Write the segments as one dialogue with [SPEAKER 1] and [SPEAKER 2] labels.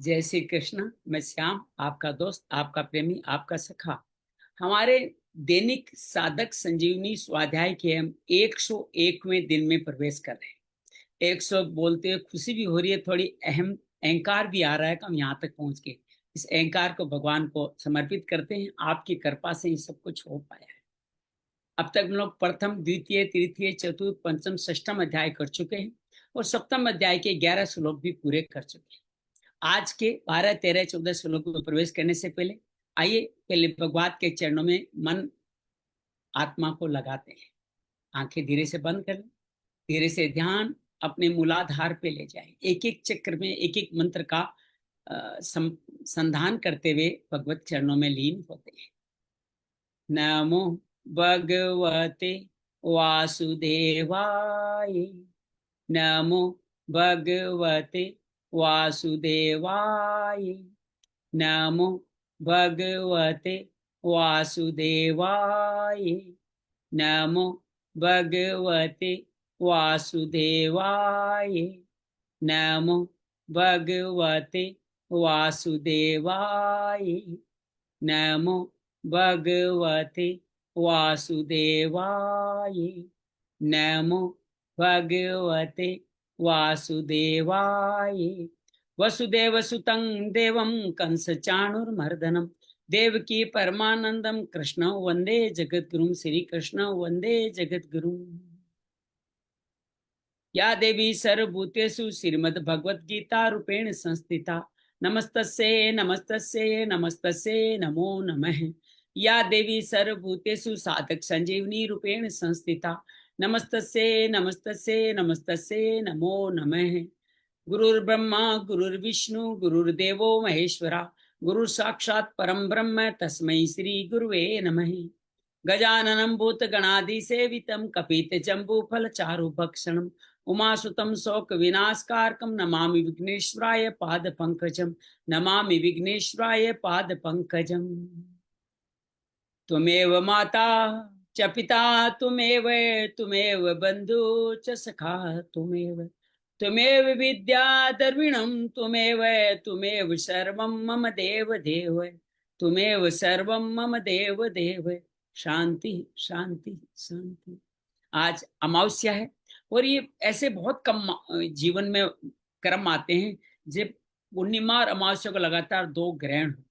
[SPEAKER 1] जय श्री कृष्ण। मैं श्याम, आपका दोस्त, आपका प्रेमी, आपका सखा। हमारे दैनिक साधक संजीवनी स्वाध्याय के हम 101वें दिन में प्रवेश कर रहे हैं। 100 बोलते हुए खुशी भी हो रही है, थोड़ी अहम अहंकार भी आ रहा है कि हम यहाँ तक पहुंच गए। इस अहंकार को भगवान को समर्पित करते हैं। आपकी कृपा से ही सब कुछ हो पाया है। अब तक हम लोग प्रथम, द्वितीय, तृतीय, चतुर्थ, पंचम, षष्ठम अध्याय कर चुके हैं और सप्तम अध्याय के 11 श्लोक भी पूरे कर चुके हैं। आज के 12, 13, 14 श्लोकों में प्रवेश करने से पहले आइए पहले भगवान के चरणों में मन आत्मा को लगाते हैं। आंखें धीरे से बंद कर लें। धीरे से ध्यान अपने मूलाधार पे ले जाए। एक एक चक्र में एक एक मंत्र का संधान करते हुए भगवत चरणों में लीन होते हैं। नमो भगवते वासुदेवाय। नमो भगवते वासुदेवाय। नमो भगवते वासुदेवाय। नमो भगवते वासुदेवाय। नमो भगवते वासुदेवाय। नमो भगवते वासुदेवाय। नमो भगवते वासुदेवाय। वसुदेव सुतं देवं कंस चाणूरमर्दनं देवकी परमानंदम कृष्ण वंदे जगद्गुरुं। श्री कृष्ण वंदे जगद्गुरुं। या देवी सर्वभूतेषु श्रीमद्भगवद्गीता रूपेण संस्थिता नमस्तस्यै नमस्तस्यै नमस्तस्यै नमो नमः। या देवी सर्वभूतेषु साधक संजीवनी रूपेण संस्थिता नमस्तस्यै नमस्तस्यै नमस्तस्यै नमो नमः। गुरुर्ब्रह्मा गुरुर्विष्णु गुरुर्देवो महेश्वरा गुरु साक्षात् परम ब्रह्म तस्मै श्री गुरुवे नमः। गजाननं भूतगणाधिसेवितं कपितजम्बूफलचारुभक्षणं उमासुतं शोकविनाशकारकं नमामि विघ्नेश्वराय पादपङ्कजं। नमामि विघ्नेश्वराय पादपङ्कजम्। त्वमेव माता च पिता त्वमेव त्वमेव बन्धु च सखा त्वमेव त्वमेव विद्या द्रविणं त्वमेव त्वमेव सर्वं मम देव देव त्वमेव सर्वं मम देव देव। शांति शांति शांति। आज अमावस्या है और ये ऐसे बहुत कम जीवन में क्रम आते हैं जब पूर्णिमा और अमावस्या को लगातार दो ग्रहण हो।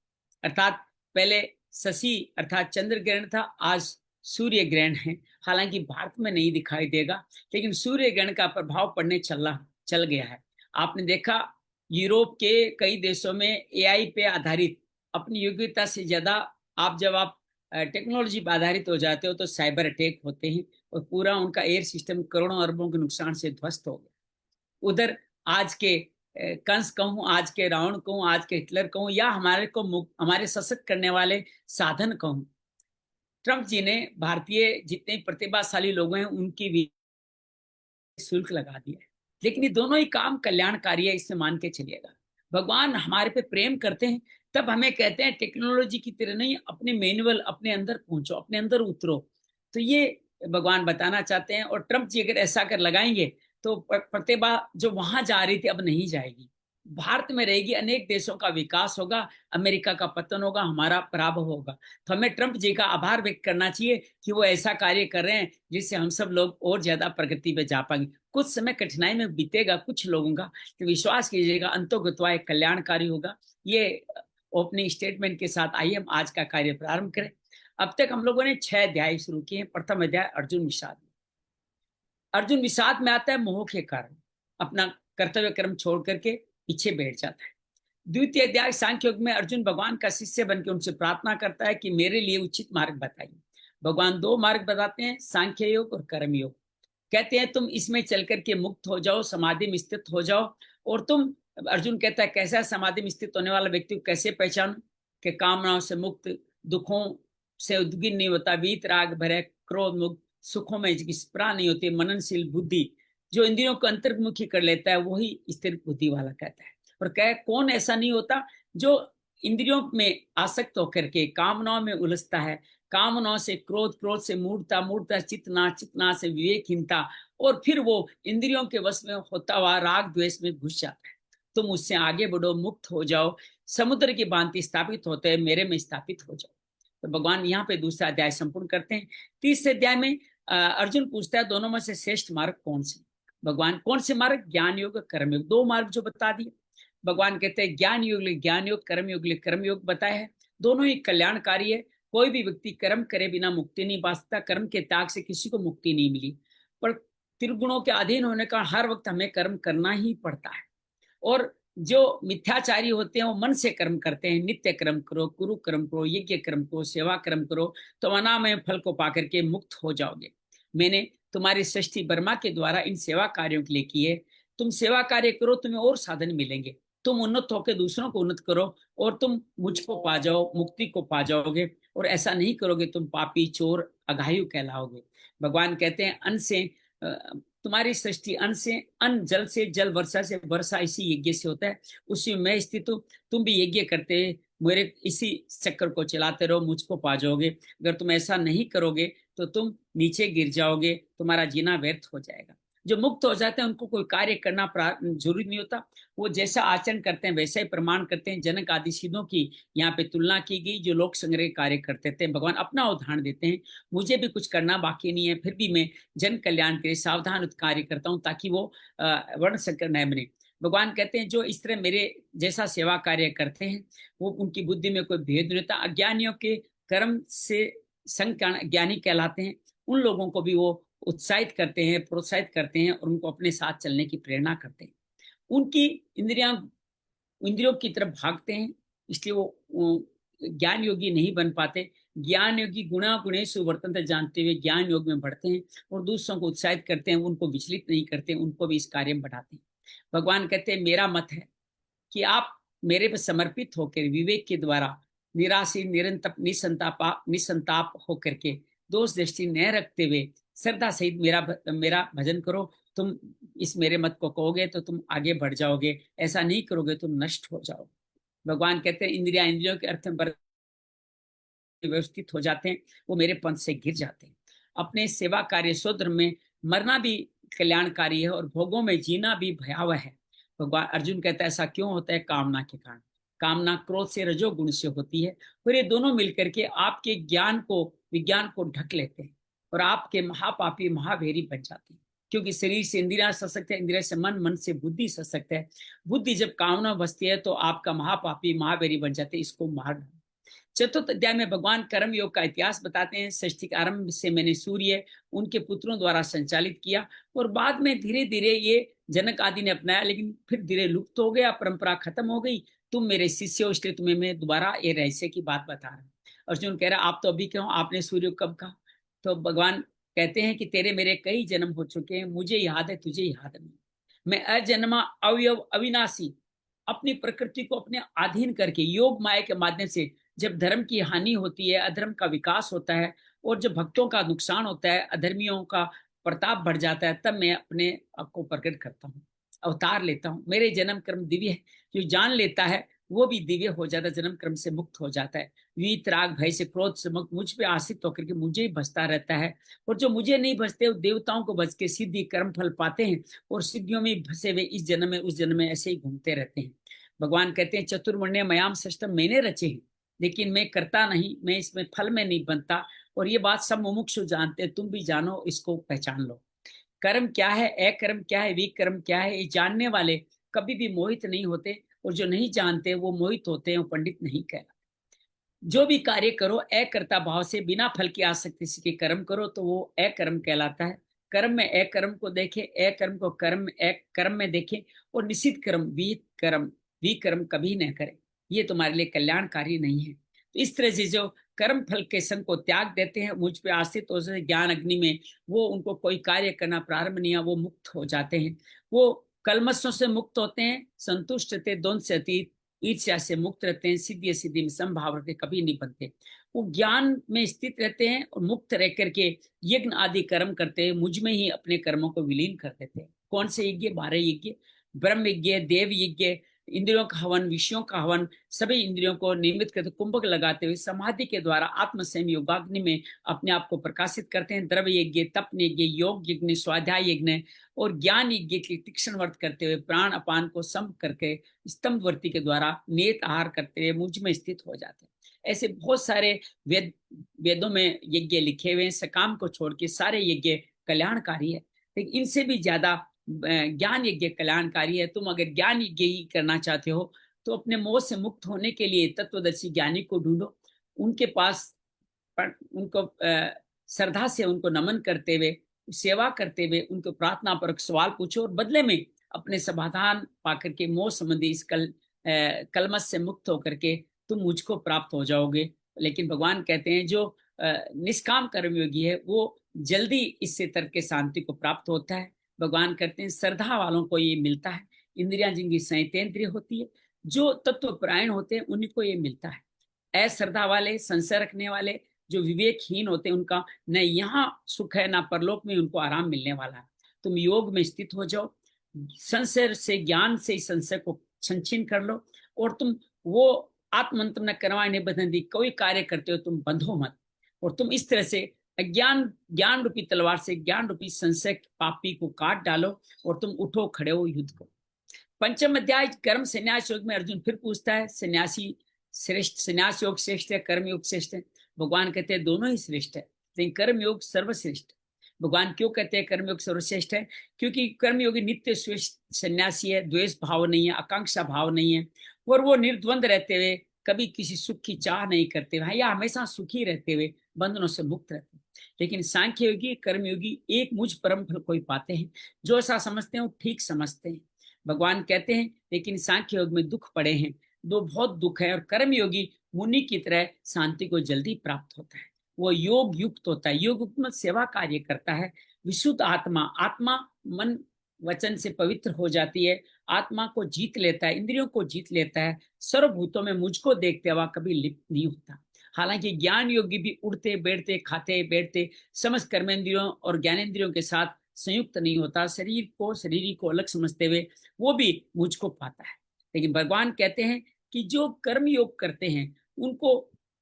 [SPEAKER 1] अर्थात पहले शशि अर्थात चंद्र ग्रहण था, आज सूर्य ग्रहण है। हालांकि भारत में नहीं दिखाई देगा, लेकिन सूर्य ग्रहण का प्रभाव पड़ने चल गया है। आपने देखा यूरोप के कई देशों में एआई पे आधारित अपनी योग्यता से ज्यादा जब आप टेक्नोलॉजी पर आधारित हो जाते हो तो साइबर अटैक होते हैं और पूरा उनका एयर सिस्टम करोड़ों अरबों के नुकसान से ध्वस्त हो गया। उधर आज के कंस कहूँ, आज के रावण कहूँ, आज के हिटलर कहूँ, या हमारे सशक्त करने वाले साधन कहूँ, ट्रंप जी ने भारतीय जितने प्रतिभाशाली लोग हैं उनकी भी शुल्क लगा दिया है। लेकिन ये दोनों ही काम कल्याणकारी है, इससे मान के चलिएगा। भगवान हमारे पे प्रेम करते हैं, तब हमें कहते हैं टेक्नोलॉजी की तरह नहीं, अपने मैनुअल अपने अंदर पहुंचो, अपने अंदर उतरो। तो ये भगवान बताना चाहते हैं। और ट्रंप जी अगर ऐसा कर लगाएंगे तो प्रतिभा जो वहां जा रही थी अब नहीं जाएगी, भारत में रहेगी। अनेक देशों का विकास होगा, अमेरिका का पतन होगा, हमारा पराभव होगा। तो हमें ट्रंप जी का आभार व्यक्त करना चाहिए कि वो ऐसा कार्य कर रहे हैं जिससे हम सब लोग और ज्यादा प्रगति पे जा पाएंगे। कुछ समय कठिनाई में बीतेगा कुछ लोगों का, तो विश्वास कीजिएगा अंतोगत्वा एक कल्याणकारी होगा। ये ओपनिंग स्टेटमेंट के साथ आइए हम आज का कार्य प्रारंभ करें। अब तक हम लोगों ने 6 अध्याय शुरू किए हैं। प्रथम अध्याय अर्जुन विषाद। अर्जुन विषाद में आता है मोह के कारण अपना कर्तव्य कर्म छोड़ करके पीछे बैठ जाता है। द्वितीय अध्याय सांख्य योग में अर्जुन भगवान का शिष्य बनकर उनसे प्रार्थना करता है कि मेरे लिए उचित मार्ग बताइए। भगवान 2 मार्ग बताते हैं, सांख्य योग और कर्म योग। कहते हैं तुम इसमें चल करके मुक्त हो जाओ, समाधि में स्थित हो जाओ। और तुम, अर्जुन कहता है कैसा समाधि में स्थित होने वाला व्यक्ति को कैसे पहचानो? कि कामनाओं से मुक्त, दुखों से उद्विग्न नहीं होता, वीत राग भरे, क्रोध मुक्त, सुखों में स्पृहा नहीं होती, मननशील बुद्धि, जो इंद्रियों को अंतर्मुखी कर लेता है वही स्थिर बुद्धि वाला कहता है। और कहे कौन ऐसा नहीं होता जो इंद्रियों में आसक्त होकर के कामनाओं में उलझता है, कामनाओं से क्रोध, क्रोध से मूढ़ता, मूढ़ता चितना, चितना से विवेकहीनता, और फिर वो इंद्रियों के वश में होता हुआ राग द्वेष में घुस जाता है। तुम उससे आगे बढ़ो, मुक्त हो जाओ, समुद्र की भांति स्थापित होते हैं, मेरे में स्थापित हो जाओ। तो भगवान यहाँ पे दूसरा अध्याय संपूर्ण करते हैं। तीसरे अध्याय में अर्जुन पूछता है दोनों में से श्रेष्ठ मार्ग कौन से। भगवान कौन से मार्ग, ज्ञान योग कर्म योग, दो मार्ग जो बता दिए। भगवान कहते हैं ज्ञान योग ले ज्ञान योग, कर्म योग ले कर्म योग बताया है, दोनों ही कल्याणकारी है। कोई भी व्यक्ति कर्म करे बिना मुक्ति नहीं पा सकता, कर्म के त्याग से किसी को मुक्ति नहीं मिली, पर त्रिगुणों के अधीन होने का हर वक्त हमें कर्म करना ही पड़ता है। और जो मिथ्याचारी होते हैं वो मन से कर्म करते हैं, नित्य कर्म करो, गुरु कर्म करो, यज्ञ कर्म करो, सेवा कर्म करो, तो अनामय फल को पाकर के मुक्त हो जाओगे। मैंने तुम्हारी सृष्टि ब्रह्मा के द्वारा इन सेवा कार्यों के लिए की है। तुम सेवा कार्य करो, तुम्हें और साधन मिलेंगे, तुम उन्नत होकर दूसरों को उन्नत करो और तुम मुझको पा जाओ, मुक्ति को पा जाओगे। और ऐसा नहीं करोगे तुम पापी, चोर, अघायु कहलाओगे। भगवान कहते हैं अन्न से तुम्हारी सृष्टि, अन्न से अन्न, जल से जल, वर्षा से वर्षा, इसी यज्ञ से होता है, उसी में मैं स्थित हूँ। तुम भी यज्ञ करते मेरे इसी चक्कर को चलाते रहो, मुझको पा जाओगे। अगर तुम ऐसा नहीं करोगे तो तुम नीचे गिर जाओगे, तुम्हारा जीना व्यर्थ हो जाएगा। जो मुक्त हो जाते हैं उनको कोई कार्य करना जरूरी नहीं होता, वो जैसा आचरण करते हैं वैसा ही प्रमाण करते हैं। जनक आदि सिद्धों की यहाँ पे तुलना की गई, जो लोक संग्रह कार्य करते थे। भगवान अपना उदाहरण देते हैं, मुझे भी कुछ करना बाकी नहीं है, फिर भी मैं जन कल्याण के लिए सावधान कार्य करता हूँ ताकि वो वर्ण संकर न बने। भगवान कहते हैं जो इस तरह मेरे जैसा सेवा कार्य करते हैं वो उनकी बुद्धि में कोई भेद नहीं होता। अज्ञानियों के कर्म से संकीर्ण ज्ञानी कहलाते हैं, उन लोगों को भी वो उत्साहित करते हैं, प्रोत्साहित करते हैं और उनको अपने साथ चलने की प्रेरणा करते हैं। उनकी इंद्रियों की तरफ भागते हैं, इसलिए वो ज्ञान योगी नहीं बन पाते। ज्ञान योगी गुणा गुणेषु वर्तन्ते जानते हुए ज्ञान योग में बढ़ते हैं और दूसरों को उत्साहित करते हैं, उनको विचलित नहीं करते, उनको भी इस कार्य में बढ़ाते हैं। भगवान कहते हैं मेरा मत है कि आप मेरे पर समर्पित होकर विवेक के द्वारा निराशी, निरंतर, निसंताप होकर के दोष दृष्टि न रखते हुए श्रद्धा सहित मेरा भजन करो। तुम इस मेरे मत को कहोगे तो तुम आगे बढ़ जाओगे, ऐसा नहीं करोगे तुम नष्ट हो जाओगे। भगवान कहते हैं इंद्रियों के अर्थ में व्यवस्थित हो जाते हैं, वो मेरे पंथ से गिर जाते हैं। अपने सेवा कार्य शूद्र में मरना भी कल्याणकारी है और भोगों में जीना भी भयावह है। भगवान अर्जुन कहता है ऐसा क्यों होता है, कामना के कारण। कामना क्रोध से, रजोगुण से होती है, फिर ये दोनों मिलकर के आपके विज्ञान को ढक लेते हैं और आपके महापापी, महाभेरी बन जाते हैं। क्योंकि शरीर से इंद्रियां सशक्त है, इंद्रिया से मन, मन से बुद्धि सशक्त है। बुद्धि जब कामना बसती है तो आपका महापापी, महाभेरी बन जाते हैं, इसको मार डालो। चतुर्थ अध्याय में भगवान कर्म योग का इतिहास बताते हैं। सृष्टि के आरंभ से मैंने सूर्य उनके पुत्रों द्वारा संचालित किया और बाद में धीरे धीरे ये जनक आदि ने अपनाया, लेकिन फिर धीरे लुप्त हो गया, परंपरा खत्म हो गई। तुम मेरे शिष्य हो, इसलिए तुम्हें मैं दोबारा ये रहस्य की बात बता रहा हूँ। अर्जुन कह रहा आप तो अभी क्यों, आपने सूर्य कब कहा? तो भगवान कहते हैं कि तेरे मेरे कई जन्म हो चुके हैं, मुझे याद है, तुझे याद नहीं। मैं अजन्मा, अवयव, अविनाशी, अपनी प्रकृति को अपने अधीन करके योग माया के माध्यम से जब धर्म की हानि होती है, अधर्म का विकास होता है और जब भक्तों का नुकसान होता है, अधर्मियों का प्रताप बढ़ जाता है, तब मैं अपने आप को प्रकट करता हूँ, अवतार लेता हूँ। मेरे जन्म कर्म दिव्य है, जो जान लेता है वो भी दिव्य हो जाता है, जन्म कर्म से मुक्त हो जाता है। वीत, राग, भय से, क्रोध से मुक्त, मुझ पे आश्रित होकर के मुझे ही बसता रहता है। और जो मुझे नहीं बसते वो देवताओं को बच के सिद्धि कर्म फल पाते हैं और सिद्धियों में फंसे हुए इस जन्म में उस जन्म में ऐसे ही घूमते रहते हैं। भगवान कहते हैं चतुर्वर्ण्य मयाम सृष्टम, मैंने रचे हैं लेकिन मैं करता नहीं, मैं इसमें फल में नहीं बनता। और ये बात सब मुमुक्षु जानते हैं, तुम भी जानो, इसको पहचान लो। कर्म क्या है, अकर्म क्या है, विकर्म क्या है, ये जानने वाले कभी भी मोहित नहीं होते और जो नहीं जानते वो मोहित होते हैं, वो पंडित नहीं कहलाते। जो भी कार्य करो अकर्ता भाव से, बिना फल की आसक्ति से कर्म करो तो वो अकर्म कहलाता है। कर्म में अकर्म को देखे, अकर्म को कर्म में देखे और निश्चित कर्म विकर्म कभी न करे, ये तुम्हारे लिए कल्याणकारी नहीं है। तो इस तरह से जो कर्म फल के संग को त्याग देते हैं, मुझ पे आश्रित हो जाते ज्ञान अग्नि में, वो उनको कोई कार्य करना प्रारंभ नहीं है, वो मुक्त हो जाते हैं। वो कलमशों से मुक्त होते हैं, संतुष्ट रहते, द्वंद से अतीत, ईर्ष्या से मुक्त रहते हैं, सिद्धि सिद्धि में संभाव रहते, कभी नहीं बनते। वो ज्ञान में स्थित रहते हैं और मुक्त रह करके यज्ञ आदि कर्म करते हैं, मुझ में ही अपने कर्मों को विलीन कर देते हैं। कौन से यज्ञ? 12 यज्ञ, ब्रह्म यज्ञ, देव यज्ञ, इंद्रियों का हवन, विषयों का हवन, सभी इंद्रियों को नियमित करते कुंभक लगाते हुए समाधि के द्वारा आत्म संयम योगाग्नि में अपने आप को प्रकाशित करते हैं। द्रव्य यज्ञ, तप यज्ञ, योग यज्ञ, स्वाध्याय यज्ञ और ज्ञान यज्ञ की तीक्ष्ण व्रत करते हुए प्राण अपान को सम करके स्तंभवर्ती के द्वारा नियत आहार करते हुए मुझ में स्थित हो जाते हैं। ऐसे बहुत सारे वेदों में यज्ञ लिखे हुए हैं। सकाम को छोड़ के सारे यज्ञ कल्याणकारी है, लेकिन इनसे भी ज्यादा ज्ञान यज्ञ कल्याणकारी है। तुम अगर ज्ञान यज्ञ ही करना चाहते हो तो अपने मोह से मुक्त होने के लिए तत्वदर्शी ज्ञानी को ढूंढो, उनके पास उनको श्रद्धा से उनको नमन करते हुए, सेवा करते हुए उनको प्रार्थना पर सवाल पूछो और बदले में अपने समाधान पाकर के मोह संबंधी इस कलमश से मुक्त होकर के तुम मुझको प्राप्त हो जाओगे। लेकिन भगवान कहते हैं जो निष्काम कर्मयोगी है वो जल्दी इससे तर्क के शांति को प्राप्त होता है। भगवान कहते हैं श्रद्धा वालों को ये मिलता है। इंद्रियां जिनकी संयतेंद्रिय होती है, जो तत्वपरायण होते हैं उन्हीं को ये मिलता है। अश्रद्धा वाले, संशय रखने वाले, जो विवेकहीन होते हैं, उनका न यहाँ सुख है न परलोक में उनको आराम मिलने वाला है। तुम योग में स्थित हो जाओ, संशय से, ज्ञान से इस संशय को संचिन कर लो और तुम वो आत्मंत्र न करवाए निबंधन दी, कोई कार्य करते हो तुम बंधो मत। और तुम इस तरह से ज्ञान रूपी तलवार से ज्ञान रूपी संशय पापी को काट डालो और तुम उठो, खड़े हो, युद्ध को। पंचम अध्याय कर्म संन्यास योग में अर्जुन फिर पूछता है सन्यासी श्रेष्ठ, संन्यास योग श्रेष्ठ है, कर्म योग श्रेष्ठ है? भगवान कहते हैं दोनों ही श्रेष्ठ है, लेकिन कर्म योग सर्वश्रेष्ठ। भगवान क्यों कहते हैं कर्म योग सर्वश्रेष्ठ है? क्योंकि कर्मयोगी नित्य श्रेष्ठ सन्यासी है, द्वेष भाव नहीं है, आकांक्षा भाव नहीं है, और वो निर्द्वंद रहते हुए कभी किसी सुख की चाह नहीं करते हुए या हमेशा सुखी रहते हुए बंधनों से मुक्त रहते हैं। लेकिन सांख्य योगी, कर्मयोगी एक मुझ परम फल को ही पाते हैं। जो ऐसा समझते हैं वो ठीक समझते हैं। भगवान कहते हैं लेकिन सांख्य योग में दुख पड़े हैं, दो बहुत दुख है, और कर्मयोगी मुनि की तरह शांति को जल्दी प्राप्त होता है। वो योग युक्त होता है, योग युक्त में सेवा कार्य करता है। विशुद्ध आत्मा मन वचन से पवित्र हो जाती है, आत्मा को जीत लेता है, इंद्रियों को जीत लेता है, सर्वभूतों में मुझको देखते हुआ कभी लिप्त नहीं होता। हालांकि ज्ञान योगी भी उठते बैठते खाते बैठते समस्त कर्मेंद्रियों और ज्ञानेंद्रियों के साथ संयुक्त नहीं होता, शरीर को अलग समझते हुए वो भी मुझको पाता है। लेकिन भगवान कहते हैं कि जो कर्म योग करते हैं उनको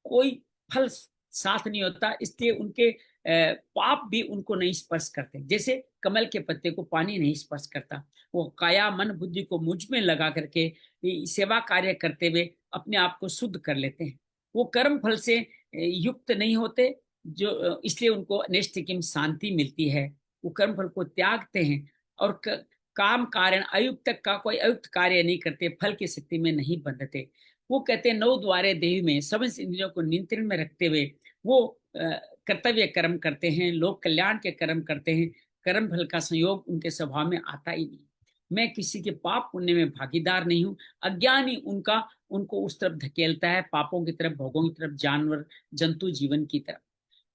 [SPEAKER 1] कोई फल साथ नहीं होता, इसलिए उनके पाप भी उनको नहीं स्पर्श करते। जैसे कमल के पत्ते को पानी नहीं स्पर्श करता, वो काया मन बुद्धि को मुझ में लगा करके सेवा कार्य करते हुए अपने आप को शुद्ध कर लेते हैं। वो कर्म फल से युक्त नहीं होते, जो इसलिए उनको नैष्ठिकीम शांति मिलती है। वो कर्म फल को त्यागते हैं और काम कारण अयुक्त का कोई अयुक्त कार्य नहीं करते, फल की शक्ति में नहीं बंधते। वो कहते हैं नौ द्वारे देह में समस्त इंद्रियों को नियंत्रण में रखते हुए वो कर्तव्य कर्म करते हैं, लोक कल्याण के कर्म करते हैं। कर्म फल का संयोग उनके स्वभाव में आता ही नहीं। मैं किसी के पाप पुण्य में भागीदार नहीं हूँ। अज्ञान ही उनको उस तरफ धकेलता है, पापों की तरफ, भोगों की तरफ, जानवर जंतु जीवन की तरफ।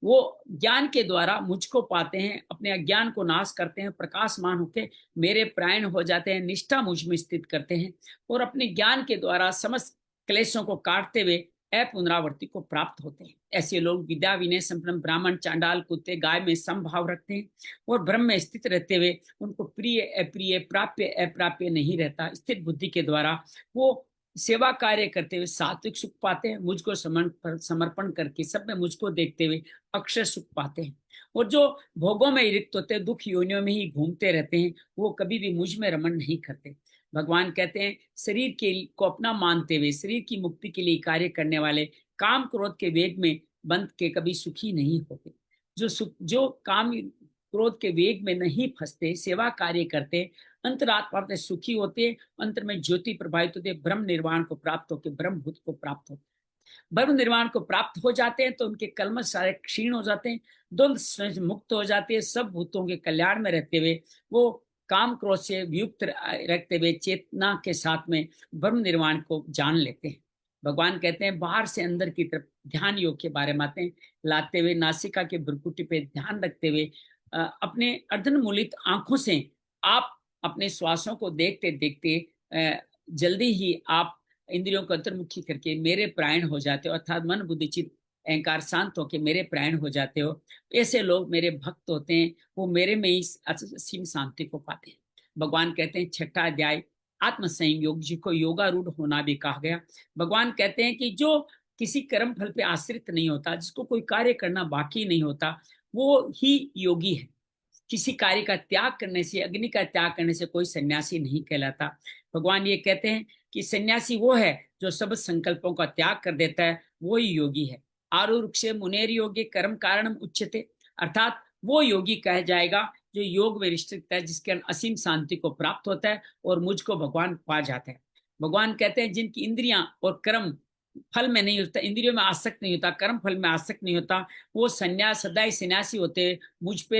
[SPEAKER 1] वो ज्ञान के द्वारा मुझको पाते हैं, अपने अज्ञान को नाश करते हैं, प्रकाशमान होकर मेरे प्राण हो जाते हैं, निष्ठा मुझ में स्थित करते हैं और अपने ज्ञान के द्वारा समस्त क्लेशों को काटते हुए अपुनरावृत्ति को प्राप्त होते हैं। ऐसे लोग विद्या विनय संपन्न ब्राह्मण, चांडाल, कुत्ते, गाय में समभाव रखते हैं और ब्रह्म में स्थित रहते हुए उनको प्रिय अप्रिय, प्राप्य अप्राप्य नहीं रहता। स्थिर बुद्धि के द्वारा वो सेवा कार्य करते हुए सात्विक सुख पाते हैं, मुझको समर्पण करके सब में मुझको देखते हुए अक्षर सुख पाते हैं। और जो भोगों में रिक्त होते हैं, दुख योनियों में ही घूमते रहते हैं, वो कभी भी मुझ में रमण नहीं करते। भगवान कहते हैं शरीर के को अपना मानते हुए शरीर की मुक्ति के लिए कार्य करने वाले काम क्रोध के वेग में बंध के कभी सुखी नहीं होते। जो काम क्रोध के वेग में नहीं फंसते, सेवा कार्य करते, अंतरात्मा में सुखी होते, अंतर में ज्योति प्रभावित होते, ब्रह्म निर्वाण को प्राप्त होकर ब्रह्मभूत को प्राप्त होते, ब्रह्म निर्वाण को प्राप्त हो जाते हैं तो उनके कल्मश सारे क्षीण हो जाते हैं, द्वंद्व मुक्त हो जाते हैं। सब भूतों के कल्याण में रहते हुए वो काम क्रोध से वियुक्त रखते हुए चेतना के साथ में ब्रह्म निर्वाण को जान लेते हैं। भगवान कहते हैं बाहर से अंदर की तरफ ध्यान योग के बारे में आते हैं, लाते हुए नासिका के भ्रुकुटी पे ध्यान रखते हुए अपने अर्धनमूलित आंखों से आप अपने श्वासों को देखते देखते जल्दी ही आप इंद्रियों को अंतर्मुखी करके मेरे प्राण हो जाते हो, अर्थात मन बुद्धि चित्त अहंकार शांत होके मेरे प्राण हो जाते हो। ऐसे लोग मेरे भक्त होते हैं, वो मेरे में ही असीम शांति को पाते हैं। भगवान कहते हैं छठा अध्याय आत्म संयोग, जिसको योगारूढ़ होना भी कहा गया। भगवान कहते हैं कि जो किसी कर्म फल पे आश्रित नहीं होता, जिसको कोई कार्य करना बाकी नहीं होता, वो ही योगी है। किसी कार्य का त्याग करने से, अग्नि का त्याग करने से कोई सन्यासी नहीं कहलाता। भगवान ये कहते हैं कि सन्यासी वो है जो सब संकल्पों का त्याग कर देता है, वो ही योगी है। आरुरुक्षे मुनेर योगी कर्म कारणम उच्यते, अर्थात वो योगी कह जाएगा जो योग में रिष्टित है, जिसके अंदर असीम शांति को प्राप्त होता है और मुझको भगवान पा जाते हैं। भगवान कहते हैं जिनकी इंद्रियां और कर्म फल में नहीं होता, इंद्रियों में आसक्त नहीं होता, कर्म फल में आसक्त नहीं होता, वो सन्यास सदा ही सन्यासी होते, मुझ पे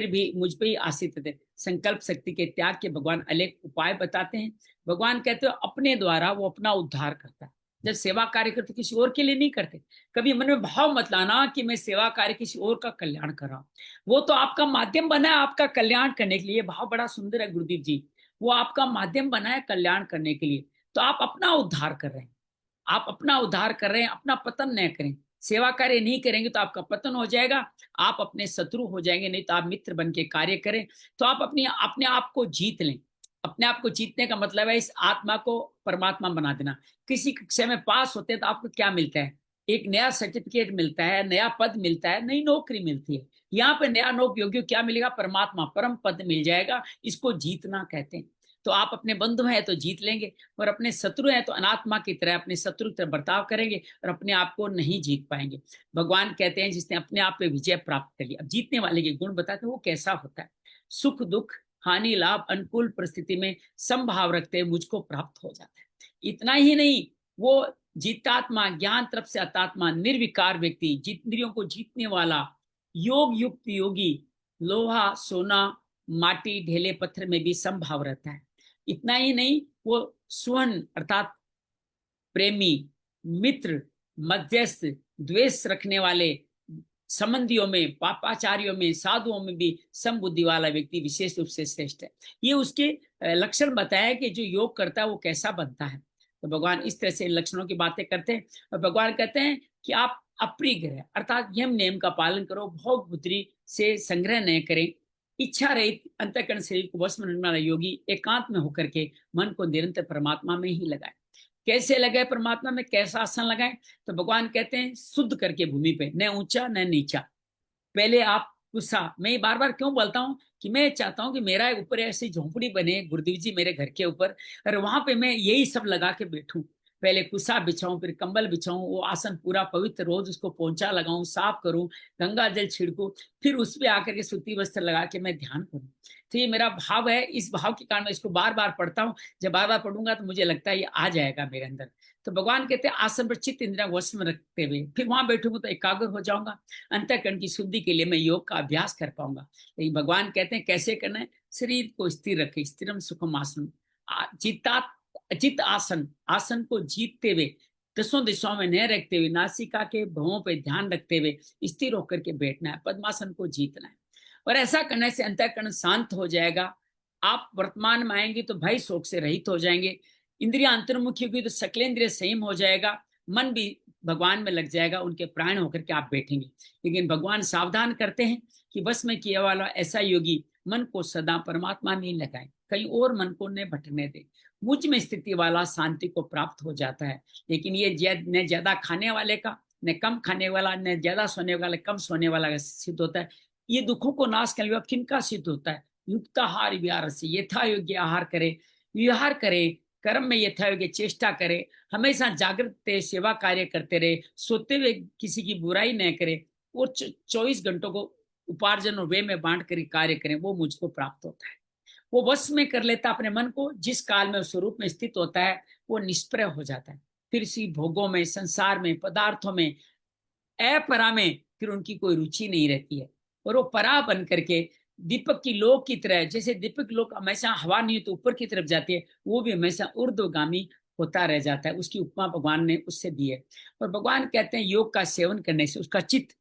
[SPEAKER 1] ही आश्रित थे। संकल्प शक्ति के त्याग के भगवान अनेक उपाय बताते हैं। भगवान कहते हैं अपने द्वारा वो अपना उद्धार करता है। जब सेवा कार्य करते किसी और के लिए नहीं करते। कभी मन में भाव मत लाना कि मैं सेवा कार्य किसी और का कल्याण कर रहा हूं। वो तो आपका माध्यम बना है आपका कल्याण करने के लिए। भाव बड़ा सुंदर है गुरुदेव जी, वो आपका माध्यम बना है कल्याण करने के लिए। तो आप अपना उद्धार कर रहे हैं, आप अपना उद्धार कर रहे हैं, अपना पतन न करें। सेवा कार्य नहीं करेंगे तो आपका पतन हो जाएगा, आप अपने शत्रु हो जाएंगे। नहीं तो आप मित्र बन के कार्य करें तो आप अपने आप को जीत लें। अपने आप को जीतने का मतलब है इस आत्मा को परमात्मा बना देना। किसी कक्षा में पास होते हैं तो आपको क्या मिलता है? एक नया सर्टिफिकेट मिलता है, नया पद मिलता है, नई नौकरी मिलती है। यहाँ पे नया योग्य क्या मिलेगा? परमात्मा, परम पद मिल जाएगा। इसको जीतना कहते हैं। तो आप अपने बंधु हैं तो जीत लेंगे, और अपने शत्रु हैं तो अनात्मा की तरह अपने शत्रु की तरह बर्ताव करेंगे और अपने आप को नहीं जीत पाएंगे। भगवान कहते हैं जिसने अपने आप पे विजय प्राप्त कर लिया। अब जीतने वाले के गुण बताते हैं वो कैसा होता है। सुख दुख हानि लाभ अनुकूल परिस्थिति में समभाव रखते हुए मुझको प्राप्त हो जाता है। इतना ही नहीं, वो जीतात्मा, ज्ञान तरफ से अतात्मा, निर्विकार व्यक्ति, इंद्रियों को जीतने वाला, योग युक्त योगी, लोहा सोना माटी ढेले पत्थर में भी समभाव रहता है। इतना ही नहीं, वो सुहन अर्थात प्रेमी, मित्र, मध्यस्थ, द्वेष रखने वाले, संबंधियों में, पापाचारियों में, साधुओं में भी समबुद्धि वाला व्यक्ति विशेष रूप से श्रेष्ठ है। ये उसके लक्षण बताया कि जो योग करता है वो कैसा बनता है। तो भगवान इस तरह से लक्षणों की बातें करते हैं और भगवान कहते हैं कि आप अप्रिय ग्रह अर्थात यम नियम का पालन करो, भोग बुद्धि से संग्रह न करें, इच्छा रहित अंतःकरण शरीर को वश में रखने वाला योगी एकांत में होकर के मन को निरंतर परमात्मा में ही लगाए। कैसे लगाए परमात्मा में, कैसा आसन लगाए? तो भगवान कहते हैं शुद्ध करके भूमि पे, न ऊंचा न नीचा। पहले आप गुस्सा, मैं बार बार क्यों बोलता हूँ कि मैं चाहता हूँ कि मेरा ऊपर ऐसी झोंपड़ी बने गुरुदेव जी मेरे घर के ऊपर, और वहां पे मैं यही सब लगा के बैठूं। पहले कुसा बिछाऊं, फिर कंबल बिछाऊं, वो आसन पूरा पवित्र, रोज उसको पोंछा लगाऊं, साफ करूं, गंगा जल छिड़कूं, फिर उस पर आकर के सूती वस्त्र लगा के मैं ध्यान करूं। तो ये मेरा भाव है। इस भाव के कारण मैं इसको बार बार पढ़ता हूँ। जब बार बार पढ़ूंगा तो मुझे लगता है ये आ जाएगा मेरे अंदर। तो भगवान कहते हैं आसन पर चित्त इंद्रियां वश में रखते हुए फिर वहां बैठूंगा तो एकाग्र हो जाऊंगा। अंतःकरण की शुद्धि के लिए मैं योग का अभ्यास कर पाऊंगा। लेकिन भगवान कहते हैं कैसे करना है? शरीर को स्थिर रखे, स्थिरम सुखम आसन, चित आसन, आसन को जीतते हुए, दसों दिशाओं में न रखते हुए, नासिका के भवों पे ध्यान रखते हुए स्थिर होकर के बैठना है, पद्मासन को जीतना है। और ऐसा करने से अंतःकरण शांत हो जाएगा। आप वर्तमान में आएंगे तो भय शोक से रहित हो जाएंगे। इंद्रिया अंतर्मुखी होगी तो सकलेंद्रिय संयम हो जाएगा, मन भी भगवान में लग जाएगा, उनके प्राण होकर के आप बैठेंगे। लेकिन भगवान सावधान करते हैं कि बस में किया वाला ऐसा योगी मन को सदा परमात्मा में लगाए, कहीं और मन को न भटकने दे। मुझ में स्थिति वाला शांति को प्राप्त हो जाता है। लेकिन ये न ज्यादा खाने वाले का, न कम खाने वाला, न ज्यादा सोने वाला, कम सोने वाला का सिद्ध होता है। ये दुखों को नाश करने वाला किनका सिद्ध होता है? युक्ताहार विहार से, यथा योग्य आहार करे, विहार करे, कर्म में यथा योग्य चेष्टा करे, हमेशा जागृत रहे, सेवा कार्य करते रहे, सोते हुए किसी की बुराई न करे, और 24 घंटों को उपार्जन और वे में बांट कर कार्य करें, वो मुझको प्राप्त होता है। वो वश में कर लेता अपने मन को। जिस काल में स्वरूप में स्थित होता है वो निष्प्रय हो जाता है। फिर इसी भोगों में, संसार में, पदार्थों में, अपरा में फिर उनकी कोई रुचि नहीं रहती है। और वो परा बन करके दीपक की लो की तरह, जैसे दीपक की लो हमेशा हवा नहीं तो ऊपर की तरफ जाती है, वो भी हमेशा ऊर्ध्वगामी होता रह जाता है। उसकी उपमा भगवान ने उससे दी है। और भगवान कहते हैं योग का सेवन करने से उसका चित्त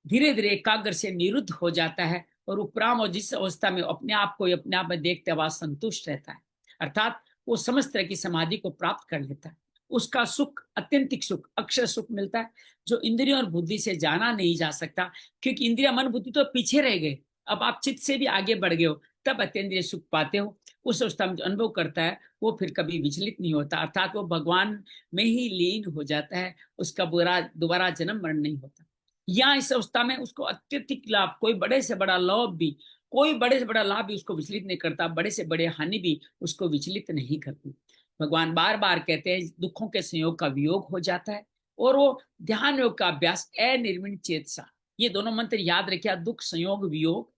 [SPEAKER 1] धीरे धीरे एकाग्र से निरुद्ध हो जाता है, और उपराम और जिस अवस्था में अपने आप को अपने आप में देखते हुए संतुष्ट रहता है, अर्थात वो समस्त तरह की समाधि को प्राप्त कर लेता है। उसका सुख अत्यंतिक सुख, अक्षर सुख मिलता है, जो इंद्रियों और बुद्धि से जाना नहीं जा सकता। क्योंकि इंद्रिया मन बुद्धि तो पीछे रह गए, अब आप चित्त से भी आगे बढ़ गए हो। तब अत्यंत सुख पाते हो। उस अवस्था में जो अनुभव करता है वो फिर कभी विचलित नहीं होता, अर्थात वो भगवान में ही लीन हो जाता है, उसका बुरा दोबारा जन्म मरण नहीं होता। या इस अवस्था में उसको अत्यधिक लाभ, कोई बड़े से बड़ा लाभ भी, कोई बड़े से बड़ा लाभ भी उसको विचलित नहीं करता, बड़े से बड़े हानि भी उसको विचलित नहीं करती। भगवान बार बार कहते हैं दुखों के संयोग का वियोग हो जाता है, और वो ध्यान योग का अभ्यास अनिर्विण चेतसा, ये दोनों मंत्र याद रखिए, दुख संयोग वियोग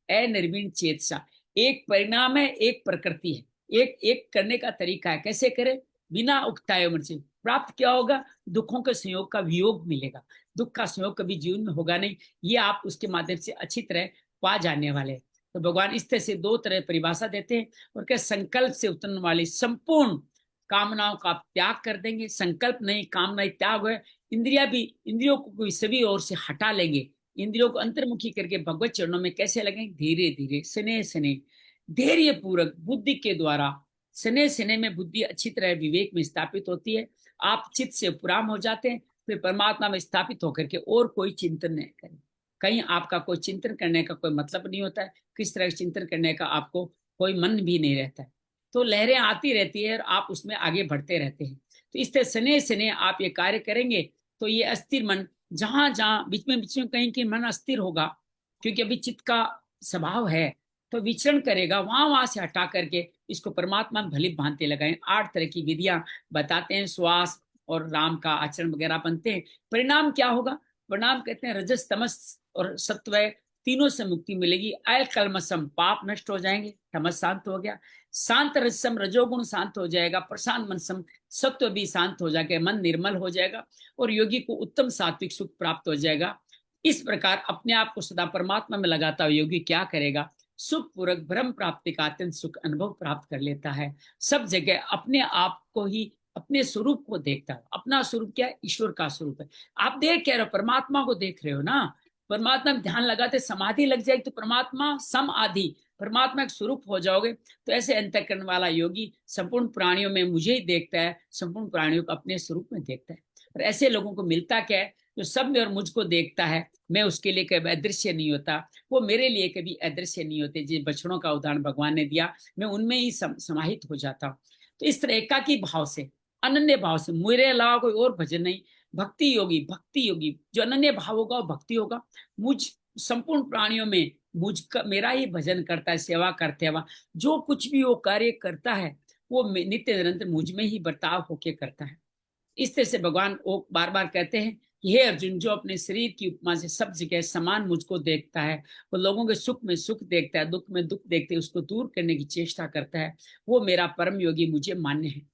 [SPEAKER 1] अनिर्विण चेतसा, एक परिणाम है एक प्रकृति है, एक एक करने का तरीका है, कैसे करे, बिना उकताए मन से प्राप्त क्या होगा, दुखों के संयोग का वियोग मिलेगा, दुख का संयोग कभी जीवन में होगा नहीं, ये आप उसके माध्यम से अच्छी तरह पा जाने वाले हैं। तो भगवान इस तरह से दो तरह परिभाषा देते हैं, और क्या संकल्प से उतरने वाली संपूर्ण कामनाओं का त्याग कर देंगे, संकल्प नहीं कामना त्याग है, इंद्रियों को सभी ओर से हटा लेंगे, इंद्रियों को अंतर्मुखी करके भगवत चरणों में कैसे लगेंगे, धीरे धीरे स्नेह स्नेह धैर्य पूर्वक बुद्धि के द्वारा, स्नेह स्नेह में बुद्धि अच्छी तरह विवेक में स्थापित होती है, आप चित्त से उपराम हो जाते हैं, फिर परमात्मा में स्थापित होकर के और कोई चिंतन नहीं करें, कहीं आपका कोई चिंतन करने का कोई मतलब नहीं होता है, किस तरह चिंतन करने का आपको कोई मन भी नहीं रहता है, तो लहरें आती रहती है और आप उसमें आगे बढ़ते रहते हैं। तो इस तरह स्नेह स्नेह आप ये कार्य करेंगे तो ये अस्थिर मन, जहां जहां बीच में कहीं कि मन अस्थिर होगा, क्योंकि अभी चित्त का स्वभाव है, तो विचरण करेगा, वहां वहां से हटा करके इसको परमात्मा में भली भांति लगाएं। 8 तरह की विधियां बताते हैं, श्वास और राम का आचरण वगैरह बनते हैं। परिणाम क्या होगा, परिणाम कहते हैं रजस तमस और सत्व तीनों से मुक्ति मिलेगी, अल कलमसम पाप नष्ट हो जाएंगे, तमस शांत हो गया, शांत रजसम रजोगुण शांत हो जाएगा, प्रशांत मनसम सत्व भी शांत हो जाएगा, मन निर्मल हो जाएगा, और योगी को उत्तम सात्विक सुख प्राप्त हो जाएगा। इस प्रकार अपने आप को सदा परमात्मा में लगाता हुआ योगी क्या करेगा, सुख पूर्वक ब्रह्म प्राप्ति का अत्यंत सुख अनुभव प्राप्त कर लेता है। सब जगह अपने आप को ही, अपने स्वरूप को देखता है। अपना स्वरूप क्या है, ईश्वर का स्वरूप है। आप देख क्या रहे हो, परमात्मा को देख रहे हो ना, परमात्मा में ध्यान लगाते समाधि लग जाएगी तो परमात्मा सम आदि परमात्मा का स्वरूप हो जाओगे। तो ऐसे अंतःकरण वाला योगी संपूर्ण प्राणियों में मुझे ही देखता है, संपूर्ण प्राणियों को अपने स्वरूप में देखता है। और ऐसे लोगों को मिलता क्या है, जो सब में और मुझको देखता है, मैं उसके लिए कभी अदृश्य नहीं होता, वो मेरे लिए कभी अदृश्य नहीं होते। जिस बछड़ों का उदाहरण भगवान ने दिया, मैं उनमें ही समाहित हो जाता हूँ। तो इस तरह एकाकी भाव से, अनन्य भाव से, मेरे अलावा कोई और भजन नहीं, भक्ति योगी जो अनन्य भाव होगा वो भक्ति होगा, मुझ संपूर्ण प्राणियों में मेरा ही भजन करता है, सेवा करते हुआ जो कुछ भी वो कार्य करता है वो नित्य निरंतर मुझ में ही बर्ताव होके करता है। इस तरह से भगवान वो बार बार कहते हैं कि हे अर्जुन, जो अपने शरीर की उपमा से सब जगह समान मुझको देखता है, वो लोगों के सुख में सुख देखता है, दुख में दुख देखते है, उसको दूर करने की चेष्टा करता है, वो मेरा परम योगी मुझे मान्य है।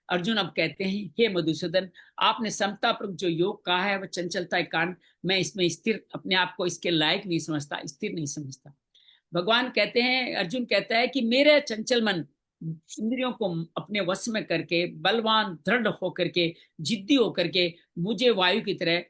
[SPEAKER 1] अर्जुन अब कहते हैं हे मधुसूदन, आपने समता पर जो योग कहा है वह चंचलता के कारण मैं इसमें स्थिर, अपने आप को इसके लायक नहीं समझता, स्थिर नहीं समझता। भगवान कहते हैं, अर्जुन कहता है कि मेरे चंचल मन इंद्रियों को अपने वश में करके बलवान दृढ़ होकर के, जिद्दी होकर के मुझे वायु की तरह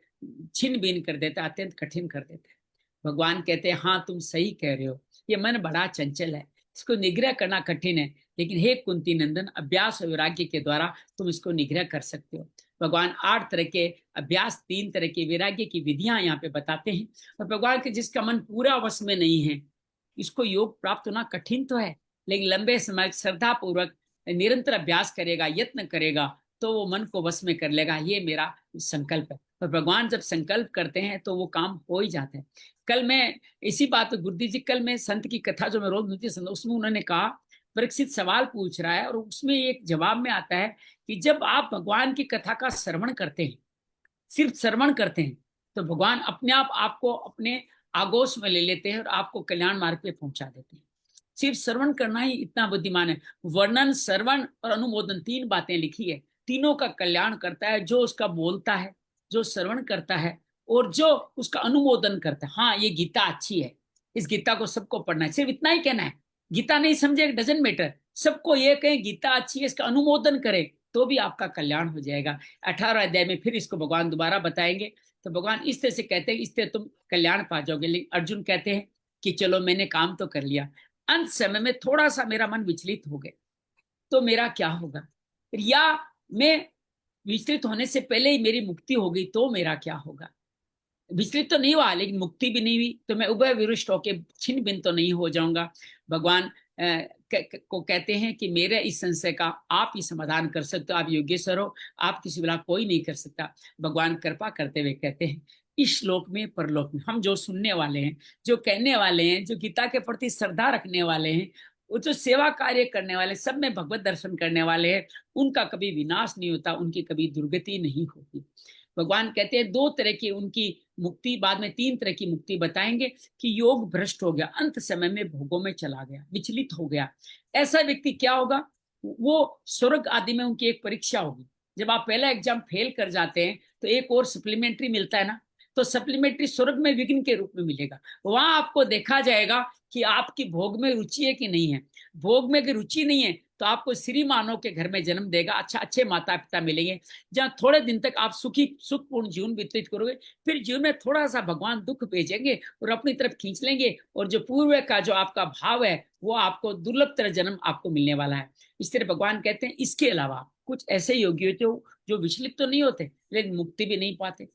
[SPEAKER 1] छिन्न भिन्न कर देता है, अत्यंत कठिन कर देता है। भगवान कहते हैं हाँ तुम सही कह रहे हो, ये मन बड़ा चंचल है, इसको निग्रह करना कठिन है, लेकिन हे कुंती नंदन, अभ्यास और वैराग्य के द्वारा तुम इसको निग्रह कर सकते हो। भगवान 8 तरह के अभ्यास, 3 तरह के वैराग्य की विधियां यहाँ पे बताते हैं। और भगवान के जिसका मन पूरा वश में नहीं है, इसको योग प्राप्त होना कठिन तो है, लेकिन लंबे समय श्रद्धा पूर्वक निरंतर अभ्यास करेगा, यत्न करेगा, तो वो मन को वश में कर लेगा, ये मेरा संकल्प है। और भगवान जब संकल्प करते हैं तो वो काम हो ही जाते हैं। कल मैं इसी बात गुरुजी जी, कल मैं संत की कथा जो मैं रोज मिलती है उसमें उन्होंने कहा, परीक्षित सवाल पूछ रहा है और उसमें एक जवाब में आता है कि जब आप भगवान की कथा का श्रवण करते हैं, सिर्फ श्रवण करते हैं, तो भगवान अपने आप आपको अपने आगोश में ले लेते हैं और आपको कल्याण मार्ग पे पहुंचा देते हैं। सिर्फ श्रवण करना ही इतना बुद्धिमान है। वर्णन, श्रवण और अनुमोदन 3 बातें लिखी है, तीनों का कल्याण करता है, जो उसका बोलता है, जो श्रवण करता है और जो उसका अनुमोदन करता है। हाँ ये गीता अच्छी है, इस गीता को सबको पढ़ना है, सिर्फ इतना ही कहना है। गीता नहीं समझे डजंट मैटर, सबको ये कहें गीता अच्छी है, इसका अनुमोदन करें, तो भी आपका कल्याण हो जाएगा। 18 अध्याय में फिर इसको भगवान दोबारा बताएंगे। तो भगवान इस तरह से कहते हैं, इस तरह तुम कल्याण पा जाओगे। लेकिन अर्जुन कहते हैं कि चलो मैंने काम तो कर लिया, अंत समय में थोड़ा सा मेरा मन विचलित हो गया तो मेरा क्या होगा, या मैं विचलित होने से पहले ही मेरी मुक्ति हो गई तो मेरा क्या होगा। विचलित तो नहीं हुआ लेकिन मुक्ति भी नहीं हुई, तो मैं उभय विरुष्ट होके छिन्न भिन्न तो नहीं हो जाऊंगा। भगवान को कहते हैं कि मेरे इस संशय का आप ही समाधान कर सकते हो, आप योगेश्वर हो, आप किसी बिना कोई नहीं कर सकता। भगवान कृपा करते हुए कहते हैं इस श्लोक में परलोक में हम जो सुनने वाले हैं, जो कहने वाले हैं, जो गीता के प्रति श्रद्धा रखने वाले हैं, वो जो सेवा कार्य करने वाले, सब में भगवत दर्शन करने वाले हैं, उनका कभी विनाश नहीं होता, उनकी कभी दुर्गति नहीं होती। भगवान कहते हैं दो तरह की उनकी मुक्ति, बाद में तीन तरह की मुक्ति बताएंगे कि योग भ्रष्ट हो गया, अंत समय में भोगों में चला गया, विचलित हो गया, ऐसा व्यक्ति क्या होगा, वो स्वर्ग आदि में उनकी एक परीक्षा होगी। जब आप पहला एग्जाम फेल कर जाते हैं तो एक और सप्लीमेंट्री मिलता है ना, तो सप्लीमेंट्री स्वर्ग में विघ्न के रूप में मिलेगा। वहां आपको देखा जाएगा कि आपकी भोग में रुचि है कि नहीं है। भोग में अगर रुचि नहीं है तो आपको श्री मानव के घर में जन्म देगा, अच्छा अच्छे माता पिता मिलेंगे, जहाँ थोड़े दिन तक आप सुखपूर्ण जीवन व्यतीत करोगे, फिर जीवन में थोड़ा सा भगवान दुख भेजेंगे और अपनी तरफ खींच लेंगे, और जो पूर्व का जो आपका भाव है वो आपको दुर्लभ तरह जन्म आपको मिलने वाला है। इस तरह भगवान कहते हैं इसके अलावा कुछ ऐसे योगी होते हो जो विचलित तो नहीं होते लेकिन मुक्ति भी नहीं पाते,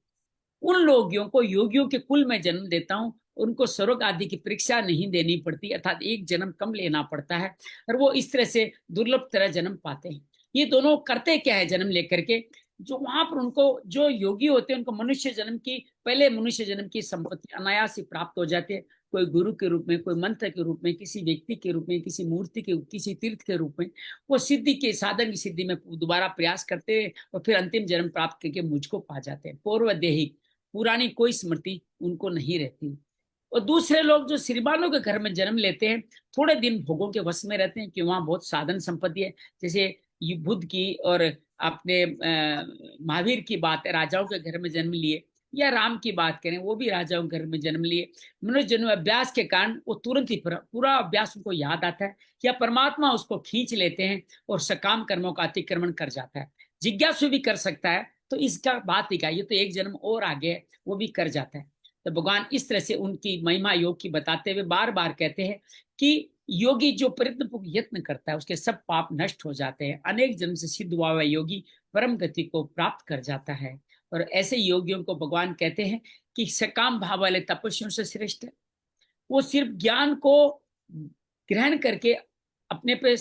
[SPEAKER 1] उन लोगियों को योगियों के कुल में जन्म देता हूं, उनको स्वर्ग आदि की परीक्षा नहीं देनी पड़ती, अर्थात एक जन्म कम लेना पड़ता है, और वो इस तरह से दुर्लभ तरह जन्म पाते हैं। ये दोनों करते क्या है जन्म लेकर के, जो वहां पर उनको जो योगी होते हैं उनको मनुष्य जन्म की, पहले मनुष्य जन्म की संपत्ति अनायास ही प्राप्त हो जाती है, कोई गुरु के रूप में, कोई मंत्र के रूप में, किसी व्यक्ति के रूप में, किसी मूर्ति के, किसी तीर्थ के रूप में, वो सिद्धि के साधन की सिद्धि में दोबारा प्रयास करते हैं और फिर अंतिम जन्म प्राप्त करके मुझको पा जाते हैं। पूर्व देही पुरानी कोई स्मृति उनको नहीं रहती। और दूसरे लोग जो श्रीमानों के घर में जन्म लेते हैं, थोड़े दिन भोगों के वश में रहते हैं कि वहां बहुत साधन संपत्ति है, जैसे बुद्ध की और अपने महावीर की बात है, राजाओं के घर में जन्म लिए, या राम की बात करें वो भी राजाओं के घर में जन्म लिए, मनुष्य जन्म अभ्यास के कारण वो तुरंत ही पूरा अभ्यास उनको याद आता है, या परमात्मा उसको खींच लेते हैं और सकाम कर्मों का अतिक्रमण कर जाता है। जिज्ञासु भी कर सकता है, तो इसका बात ही क्या, ये तो एक जन्म और आगे है, वो भी कर जाता है। तो भगवान इस तरह से उनकी महिमा योग की बताते हुए बार बार कहते हैं कि योगी जो प्रयत्न यत्न करता है उसके सब पाप नष्ट हो जाते हैं, अनेक जन्म से सिद्ध हुआ हुआ योगी परम गति को प्राप्त कर जाता है। और ऐसे योगियों को भगवान कहते हैं कि सकाम भाव वाले तपस्वियों से श्रेष्ठ है। वो सिर्फ ज्ञान को ग्रहण करके अपने पे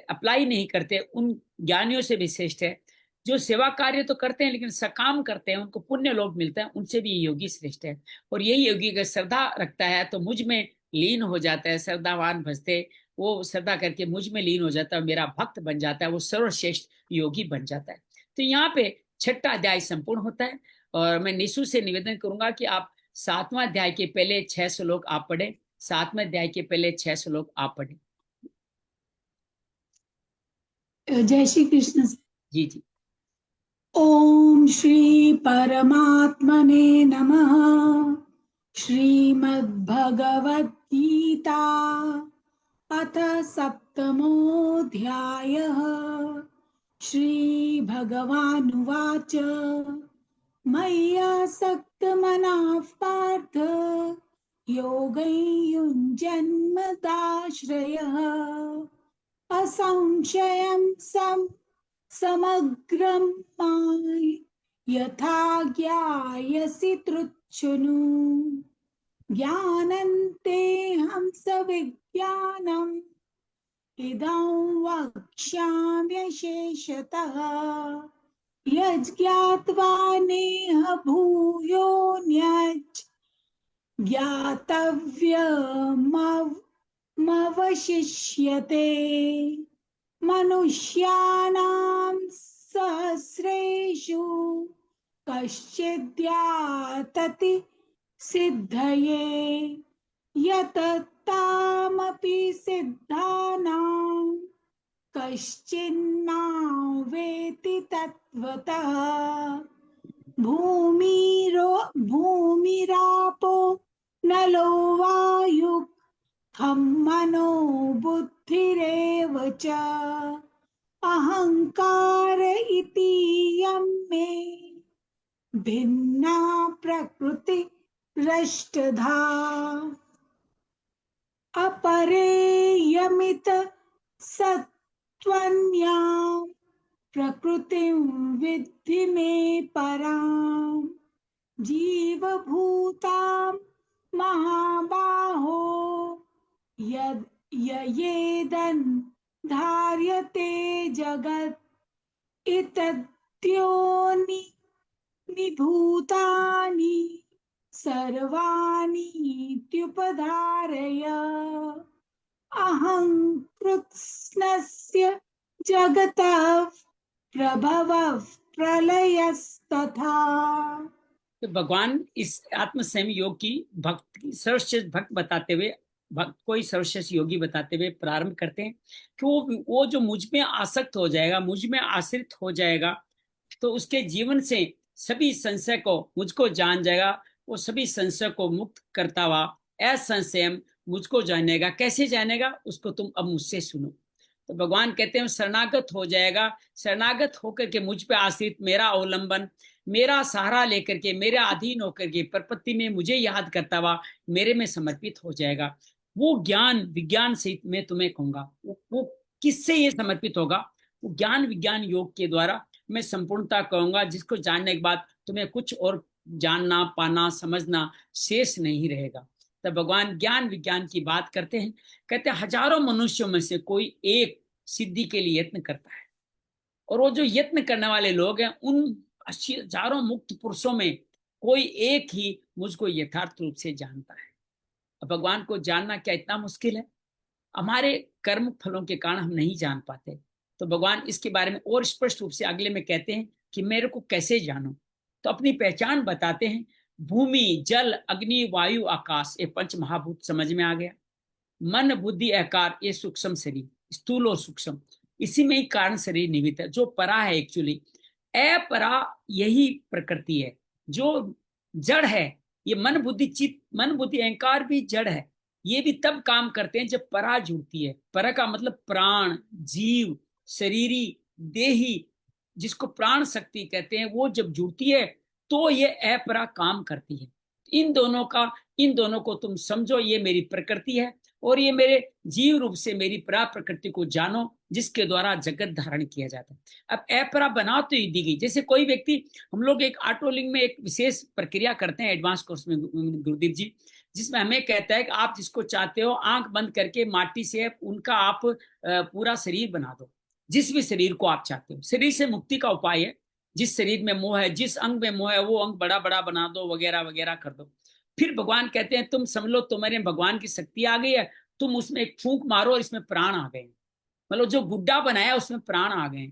[SPEAKER 1] अप्लाई नहीं करते, उन ज्ञानियों से भी श्रेष्ठ है। जो सेवा कार्य तो करते हैं लेकिन सकाम करते हैं, उनको पुण्य लोग मिलते हैं, उनसे भी योगी श्रेष्ठ है। और यही योगी अगर श्रद्धा रखता है तो मुझ में लीन हो जाता है, श्रद्धावान भजते, वो श्रद्धा करके मुझ में लीन हो जाता है, मेरा भक्त बन जाता है, वो सर्वश्रेष्ठ योगी बन जाता है। तो यहाँ पे छठा अध्याय संपूर्ण होता है, और मैं निशु से निवेदन करूंगा कि आप 7वां अध्याय के पहले 6 श्लोक आप पढ़े, 7वें अध्याय के पहले 6 श्लोक आप पढ़े।
[SPEAKER 2] जय श्री कृष्ण।
[SPEAKER 1] जी जी।
[SPEAKER 2] ओम श्री परमात्मने नमः। श्रीमद्भगवद् गीता अथ सप्तमोऽध्यायः। श्री भगवानुवाच मय्यासक्तमनः पार्थ योगं युञ्जन्मदाश्रयः असंशयं समग्रं मां यथा ज्ञायसि तृच्छृणु ज्ञानन्तेऽहं सविज्ञानम् इदं वक्ष्याम्यशेषतः यज्ज्ञात्वा नेह भूयोऽन्यत् ज्ञातव्यमवशिष्यते। मनुष्याणां सहस्रेषु कश्चिद्यातति सिद्धये यततामपि सिद्धानां कश्चिन्मां वेति तत्त्वतः। भूमिरापो नलो वायुः खं मनो बुद्धिरेव च अहंकार इति यं मे भिन्ना प्रकृति रष्टधा अपरेयमित सत्त्वन्यां प्रकृतिं विद्धि मे परां जीवभूतां महाबाहो यद् ययेदन् धार्यते जगत् इतद्योनि भूतानि सर्वाणि इत्युपधारय अहं कृत्स्नस्य जगतः प्रभवः प्रलयस्तथा।
[SPEAKER 1] तो भगवान इस आत्म संयम योग की भक्त की सर्वश्रेष्ठ भक्त बताते हुए, भक्त को ही सर्वश्रेष्ठ योगी बताते हुए प्रारंभ करते हैं कि वो जो मुझ में आसक्त हो जाएगा, मुझ में आश्रित हो जाएगा, तो उसके जीवन से सभी संशय को, मुझको जान जाएगा, वो सभी संशय को मुक्त करता हुआ असंशय मुझको जानेगा। कैसे जानेगा, उसको तुम अब मुझसे सुनो। तो भगवान कहते हैं शरणागत हो जाएगा, शरणागत होकर के मुझ पे आश्रित, मेरा अवलंबन, मेरा सहारा लेकर के, मेरे अधीन होकर के, प्रपत्ति में मुझे याद करता हुआ मेरे में समर्पित हो जाएगा। वो ज्ञान विज्ञान से मैं तुम्हें कहूंगा, वो किससे ये समर्पित होगा? वो ज्ञान विज्ञान योग के द्वारा मैं संपूर्णता कहूंगा, जिसको जानने के बाद तुम्हें कुछ और जानना, पाना, समझना शेष नहीं रहेगा। तब भगवान ज्ञान विज्ञान की बात करते हैं, कहते हैं हजारों मनुष्यों में से कोई एक सिद्धि के लिए यत्न करता है, और वो जो यत्न करने वाले लोग हैं, उन हजारों मुक्त पुरुषों में कोई एक ही मुझको यथार्थ रूप से जानता है। अब भगवान को जानना क्या इतना मुश्किल है? हमारे कर्म फलों के कारण हम नहीं जान पाते। तो भगवान इसके बारे में और स्पष्ट रूप से अगले में कहते हैं कि मेरे को कैसे जानो। तो अपनी पहचान बताते हैं, भूमि, जल, अग्नि, वायु, आकाश, ये पंच महाभूत समझ में आ गया। मन, बुद्धि, अहंकार, ये सूक्ष्म शरीर, स्थूल और सूक्ष्म, इसी में ही कारण शरीर निहित है। जो परा है एक्चुअली, अपरा यही प्रकृति है जो जड़ है। ये मन बुद्धि चित्त, मन बुद्धि अहंकार भी जड़ है। ये भी तब काम करते हैं जब परा जुड़ती है। परा का मतलब प्राण, जीव, शरीरी, देही, जिसको प्राण शक्ति कहते हैं, वो जब जुड़ती है तो ये अपरा काम करती है। इन दोनों को तुम समझो, ये मेरी प्रकृति है और ये मेरे जीव रूप से मेरी परा प्रकृति को जानो, जिसके द्वारा जगत धारण किया जाता है। अब अपरा बना तो दी गई। जैसे कोई व्यक्ति, हम लोग एक ऑटोलिंग में एक विशेष प्रक्रिया करते हैं एडवांस कोर्स में गुरुदेव जी, जिसमें हमें कहता है कि आप जिसको चाहते हो आंख बंद करके माटी से उनका आप पूरा शरीर बना दो, जिस भी शरीर को आप चाहते हो। शरीर से मुक्ति का उपाय है। जिस शरीर में मोह है, जिस अंग में मोह है, वो अंग बड़ा बड़ा बना दो, वगैरह वगैरह कर दो। फिर भगवान कहते हैं तुम समझ लो तुम्हारे भगवान की शक्ति आ गई है, तुम उसमें एक फूंक मारो और इसमें प्राण आ गए। मतलब जो गुड्डा बनाया उसमें प्राण आ गए।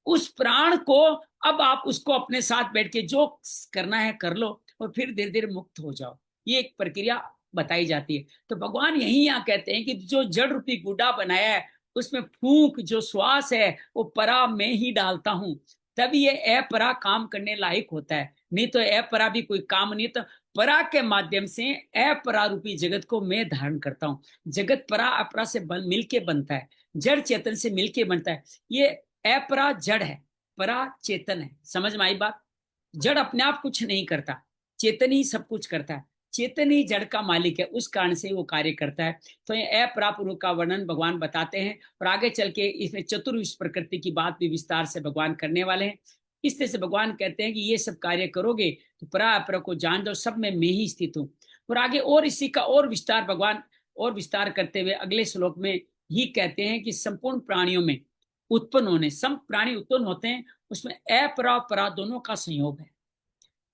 [SPEAKER 1] उस प्राण को अब आप उसको अपने साथ बैठ के जो करना है कर लो, और फिर धीरे धीरे मुक्त हो जाओ। ये एक प्रक्रिया बताई जाती है। तो भगवान यही यहाँ कहते हैं कि जो जड़ रूपी गुड्डा बनाया है, उसमें फूंक जो श्वास है वो परा में ही डालता हूं, तभी ये अपरा काम करने लायक होता है। नहीं तो अपरा भी कोई काम नहीं। तो परा के माध्यम से अपरा रूपी जगत को मैं धारण करता हूँ। जगत परा अपरा से मिलके बनता है, जड़ चेतन से मिलके बनता है। ये अपरा जड़ है, परा चेतन है। समझ में आई बात? जड़ अपने आप कुछ नहीं करता, चेतन ही सब कुछ करता है। चेतन ही जड़ का मालिक है, उस कारण से वो कार्य करता है। तो ये अपरा पुरुष का वर्णन भगवान बताते हैं, और आगे चल के इसमें चतुर्विश प्रकृति की बात भी विस्तार से भगवान करने वाले हैं। इस तरह से भगवान कहते हैं कि ये सब कार्य करोगे तो परा अपरा को जान दो, सब में मैं ही स्थित हूँ। और आगे और इसी का और विस्तार भगवान और विस्तार करते हुए अगले श्लोक में ही कहते हैं कि संपूर्ण प्राणियों में उत्पन्न होने, सब प्राणी उत्पन्न होते हैं, उसमें अपरा परा दोनों का संयोग है।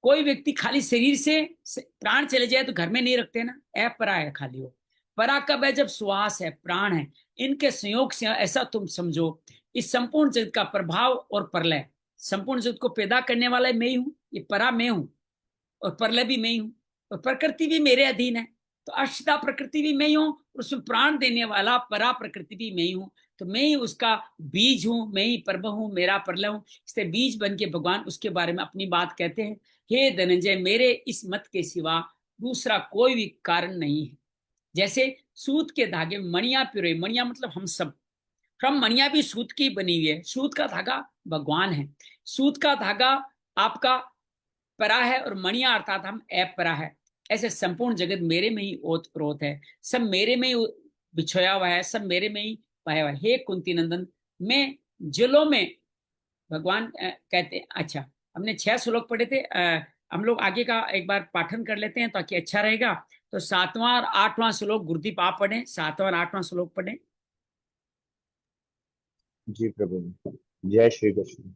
[SPEAKER 1] कोई व्यक्ति खाली शरीर से प्राण चले जाए तो घर में नहीं रखते ना, अपरा है खाली वो। परा कब है? जब श्वास है, प्राण है, इनके संयोग से। ऐसा तुम समझो, इस संपूर्ण जगत का प्रभाव और प्रलय, संपूर्ण जगत को पैदा करने वाला मैं ही हूं, ये परा मैं हूं, और प्रलय भी मैं ही हूं, और प्रकृति भी मेरे अधीन है। तो अष्टा प्रकृति भी मैं ही हूँ, उसमें प्राण देने वाला परा प्रकृति भी मैं ही हूँ। तो मैं ही उसका बीज हूँ, मैं ही पर्व हूँ, मेरा प्रलय हूँ। इससे बीज बन के भगवान उसके बारे में अपनी बात कहते हैं, हे धनंजय, मेरे इस मत के सिवा दूसरा कोई भी कारण नहीं है। जैसे सूत के धागे में मणियां पिरोई, मणियां मतलब हम सब, हम मणियां भी सूत की बनी हुई है। सूत का धागा भगवान है, सूत का धागा आपका परा है, और मणिया अर्थात हम अपरा है। ऐसे संपूर्ण जगत मेरे में ही ओत प्रोत है, सब मेरे में ही बिछोया हुआ है, सब मेरे में ही पाया हुआ है। हे कुंती नंदन, मैं जलों में, भगवान कहते, अच्छा हमने 6 श्लोक पढ़े थे, हम लोग आगे का एक बार पाठन कर लेते हैं ताकि अच्छा रहेगा। तो 7वां और 8वां श्लोक गुरुदीप आप पढ़ें, 7वां और 8वां श्लोक पढ़ें।
[SPEAKER 3] जी प्रभु जी। जय श्री कृष्ण।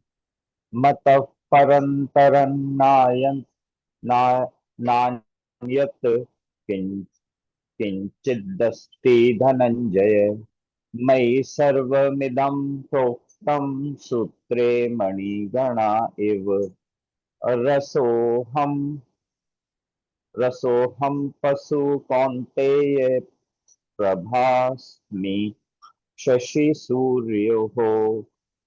[SPEAKER 3] मतः परन्तरन्नायन् ना नान्यत् किञ्चिदस्ति धनञ्जय मयि सर्वमिदं प्रोक्तं सूत्रे मणिगणा इव रसोऽहं रसोऽहं पशु कौन्तेय प्रभास्मि शशि सूर्योः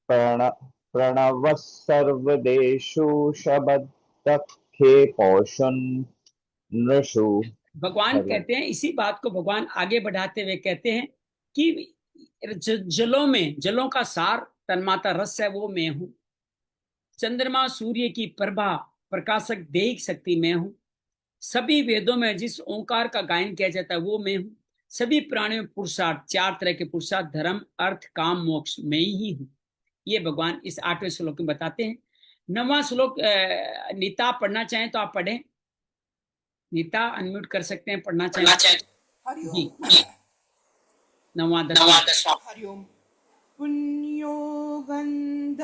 [SPEAKER 3] प्रण प्रणवः सर्वदेषु शबदखे पौषन् नृषु।
[SPEAKER 1] भगवान कहते हैं, इसी बात को भगवान आगे बढ़ाते हुए कहते हैं कि जलों में, जलों का सार तन्माता रस है, वो मैं हूं। चंद्रमा सूर्य की प्रभा प्रकाशक देहिक शक्ति मैं हूं। सभी वेदों में जिस ओंकार का गायन किया जाता है वो मैं हूं। सभी प्राणियों पुरुषार्थ, 4 तरह के पुरुषार्थ, धर्म अर्थ काम मोक्ष मैं ही हूं। ये भगवान इस 8वें श्लोक में बताते हैं। 9वां श्लोक नीता पढ़ना चाहें तो आप पढ़ें। नीता अनम्यूट कर सकते हैं, पढ़ना चाहें जी। 9वां 10वां।
[SPEAKER 4] हरिओम। पुण्यो गन्धपृथिव्याम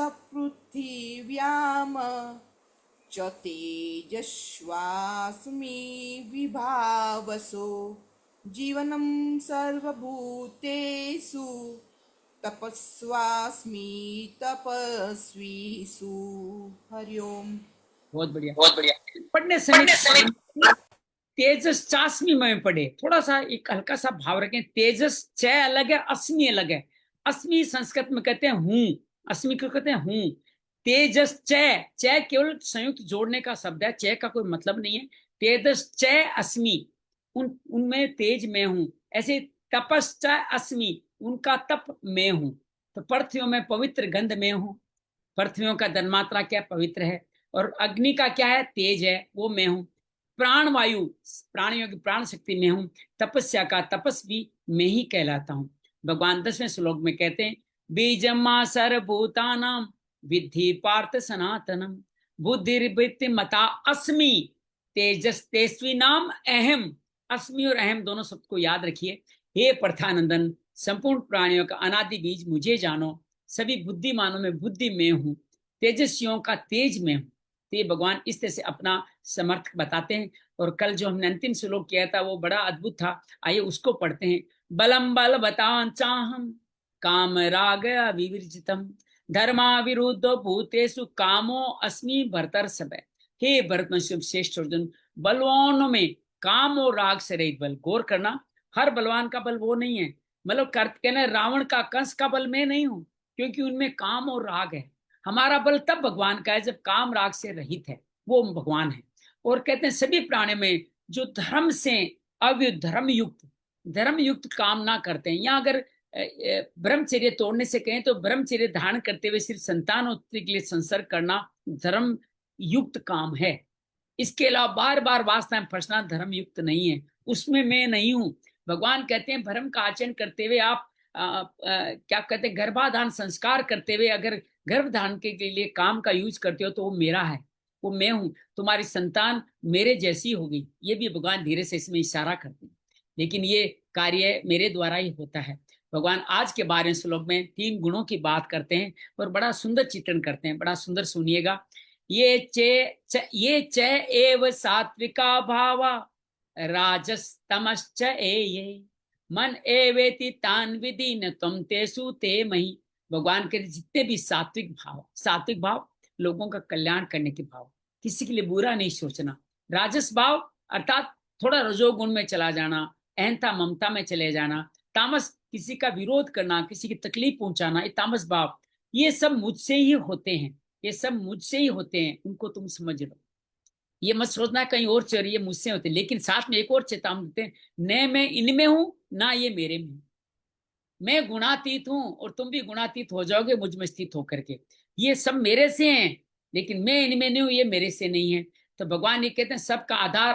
[SPEAKER 4] च तेजस्वास्मि विभावसो जीवनं सर्वभूतेषु तपस्वास्मि तपस्वीषु। हरिओम।
[SPEAKER 1] बहुत बढ़िया, बहुत बढ़िया। पढ़ने समय तेजस चास्मी में पढ़े, थोड़ा सा एक हल्का सा भाव रखें। तेजस च अलग है, अस्मि अलग है। अस्मि संस्कृत में कहते हैं हूं, अस्मि को कहते हैं हूं। तेजस च, च केवल संयुक्त जोड़ने का शब्द है, च का कोई मतलब नहीं है। तेजस च अस्मि, उनमें तेज मैं हूं। ऐसे तपस च अस्मि, उनका तप मैं हूं। तो पृथ्वियों में पवित्र गंध मैं हूं। पृथ्वियों का तन्मात्रा क्या, पवित्र है। और अग्नि का क्या है, तेज है, वो मैं हूं। प्राण वायु, प्राणियों की प्राण शक्ति में हूं। तपस्या का तपस्वी मैं ही कहलाता हूं। भगवान 10वें श्लोक में कहते हैं, बीजमा सर्वभूतानां विद्धि पार्थ सनातनम बुद्धिर्वृत्ति मता अस्मि तेजस तेजस्वी नाम अहम। अस्मि और अहम दोनों शब्द को याद रखिए। हे प्रथानंदन, संपूर्ण प्राणियों का अनादि बीज मुझे जानो। सभी बुद्धिमानों में बुद्धि में हूं, तेजस्वियों का तेज में हूं। तो ये भगवान इस तरह से अपना समर्थ बताते हैं। और कल जो हमने अंतिम श्लोक किया था वो बड़ा अद्भुत था, आइए उसको पढ़ते हैं। बलम बल बताचाहम काम राग विवर्जितम धर्मा विरुद्ध भूतेषु कामो अस्मि भरतर सब। हे भरतवंश श्रेष्ठ अर्जुन, बलवानों में काम और राग से रहित बल। गौर करना, हर बलवान का बल वो नहीं है। मतलब कहना रावण का, कंस का बल मैं नहीं हूं, क्योंकि उनमें काम और राग है। हमारा बल तब भगवान का है जब काम राग से रहित है, वो भगवान है। और कहते हैं सभी प्राणी में जो धर्म से धर्म युक्त काम ना करते हैं। यहाँ अगर ब्रह्मचर्य तोड़ने से कहें तो ब्रह्मचर्य धारण करते हुए सिर्फ संतान उत्पत्ति के लिए संसर्ग करना धर्म युक्त काम है। इसके अलावा बार बार वासना में फंसना धर्म युक्त नहीं है, उसमें मैं नहीं हूं। भगवान कहते हैं धर्म का आचरण करते हुए आप क्या कहते हैं, गर्भाधान संस्कार करते हुए अगर गर्भधारण के लिए काम का यूज करते हो तो वो मेरा है, वो मैं हूं। तुम्हारी संतान मेरे जैसी होगी। ये भी भगवान धीरे से इसमें इशारा करते हैं, लेकिन ये कार्य मेरे द्वारा ही होता है। भगवान आज के 12वें श्लोक में 3 गुणों की बात करते हैं और बड़ा सुंदर चित्रण करते हैं, बड़ा सुंदर सुनिएगा। ये च एव सात्विका भावा राजस्तमश्च ये मन एवेति तान विधि न तुम तेसु ते मही। भगवान के जितने भी सात्विक भाव लोगों का कल्याण करने के भाव, किसी के लिए बुरा नहीं सोचना। राजस भाव अर्थात थोड़ा रजोगुण में चला जाना, अहंता ममता में चले जाना। तामस किसी का विरोध करना, किसी की तकलीफ पहुंचाना, ये तामस भाव। ये सब मुझसे ही होते हैं, ये सब मुझसे ही होते हैं, उनको तुम समझ लो। ये मत सोचना कहीं और चल रही है, मुझसे होते। लेकिन साथ में एक और चेतावनी देते हैं, न मैं इनमें हूं ना ये मेरे में। मैं गुणातीत हूं और तुम भी गुणातीत हो जाओगे मुझ में स्थित होकर के। ये सब मेरे से हैं, लेकिन मैं इनमें नहीं हूं, ये मेरे से नहीं है। तो भगवान ये कहते हैं सबका आधार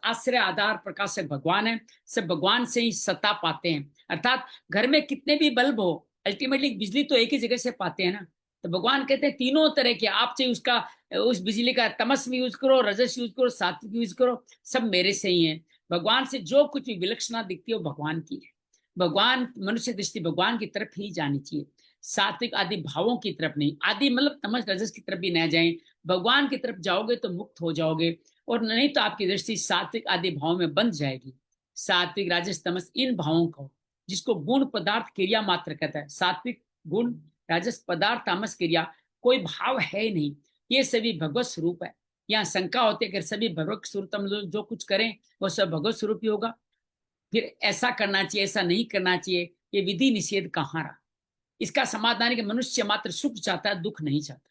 [SPEAKER 1] आश्रय आधार प्रकाशक भगवान है। सब भगवान से ही सत्ता पाते हैं। अर्थात घर में कितने भी बल्ब हो, अल्टीमेटली बिजली तो एक ही जगह से पाते हैं ना। तो भगवान कहते हैं तीनों तरह के, आप चाहे उसका उस बिजली का तमस में यूज करो, रजस यूज करो, सात्विक यूज करो, सब मेरे से ही है। भगवान से जो कुछ भी विलक्षणता दिखती है वो भगवान की है। भगवान, मनुष्य दृष्टि भगवान की तरफ ही जानी चाहिए, सात्विक आदि भावों की तरफ नहीं। आदि मतलब तमस रजस की तरफ भी न जाएं, भगवान की तरफ जाओगे तो मुक्त हो जाओगे, और नहीं तो आपकी दृष्टि सात्विक आदि भावों में बंध जाएगी। सात्विक राजस तमस इन भावों को, जिसको गुण पदार्थ क्रिया मात्र कहता है, सात्विक गुण, राजस पदार्थ, तामस क्रिया, कोई भाव है ही नहीं, ये सभी भगवत स्वरूप है। यहाँ शंका होती है कि सभी भगवत स्वरूप, हम जो कुछ करें वो सब भगवत स्वरूप ही होगा, फिर ऐसा करना चाहिए, ऐसा नहीं करना चाहिए, ये विधि निषेध कहाँ रहा? इसका समाधान है कि मनुष्य मात्र सुख चाहता है, दुख नहीं चाहता।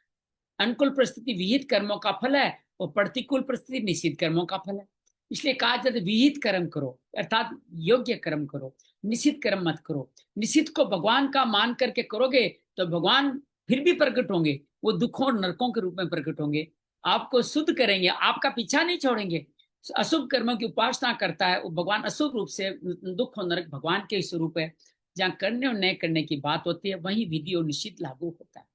[SPEAKER 1] अनुकूल परिस्थिति विहित कर्मों का फल है और प्रतिकूल परिस्थिति निषिद्ध कर्मों का फल है। इसलिए कहा जाता है विहित कर्म करो, अर्थात योग्य कर्म करो, निषिद्ध कर्म मत करो। निषिद्ध को भगवान का मान करके करोगे तो भगवान फिर भी प्रकट होंगे, वो दुखों और नरकों के रूप में प्रकट होंगे, आपको शुद्ध करेंगे, आपका पीछा नहीं छोड़ेंगे। अशुभ कर्मों की उपासना करता है वो भगवान अशुभ रूप से, दुख और नरक भगवान के स्वरूप है। जहाँ करने और न करने की बात होती है वहीं विधि और निषिद्ध लागू होता है।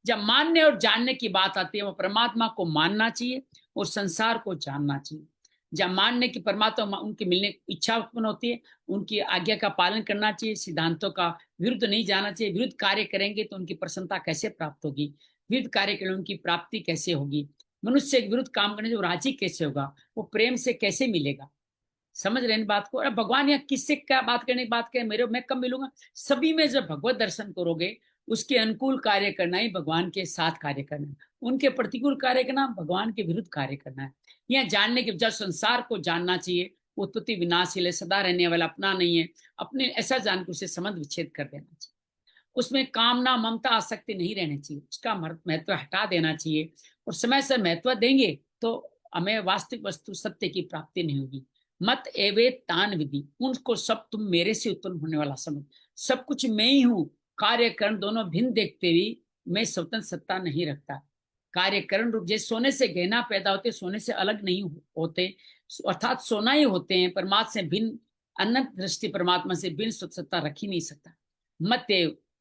[SPEAKER 1] जब मानने और जानने की बात आती है वो परमात्मा को मानना चाहिए और संसार को जानना चाहिए। जब मानने की, परमात्मा उनके मिलने की इच्छा उत्पन्न होती है, उनकी आज्ञा का पालन करना चाहिए, सिद्धांतों का विरुद्ध नहीं जाना चाहिए। विरुद्ध कार्य करेंगे तो उनकी प्रसन्नता कैसे प्राप्त होगी, विरुद्ध कार्य करेंगे उनकी प्राप्ति कैसे होगी, मनुष्य के विरुद्ध काम करने से वो राजी कैसे होगा, वो प्रेम से कैसे मिलेगा? समझ रहे हैं बात को? अरे भगवान यहाँ किससे क्या बात करने की बात करें, मेरे मैं कब मिलूंगा? सभी में जब भगवत दर्शन करोगे उसके अनुकूल कार्य करना ही भगवान के साथ कार्य करना है, उनके प्रतिकूल कार्य करना भगवान के विरुद्ध कार्य करना है। यह जानने के बजाय संसार को जानना चाहिए, उत्पत्ति विनाशील है, सदा रहने वाला, अपना नहीं है, अपने ऐसा जानकर उसे संबंध विच्छेद कर देना चाहिए। उसमें कामना ममता आसक्ति नहीं रहनी चाहिए, उसका महत्व हटा देना चाहिए, और समय से महत्व देंगे तो हमें वास्तविक वस्तु सत्य की प्राप्ति नहीं होगी। मत एवे तान विधि, उनको सब तुम मेरे से उत्पन्न होने वाला समझ, सब कुछ मैं ही हूँ। कार्यकरण दोनों भिन्न देखते हुए मैं स्वतंत्र सत्ता नहीं रखता। कार्यकरण रूप जैसे सोने से गहना पैदा होते, सोने से अलग नहीं होते, अर्थात सोना ही होते हैं, परमात्मा से भिन्न, अनंत दृष्टि परमात्मा से भिन्न सत्ता रख ही नहीं सकता। मत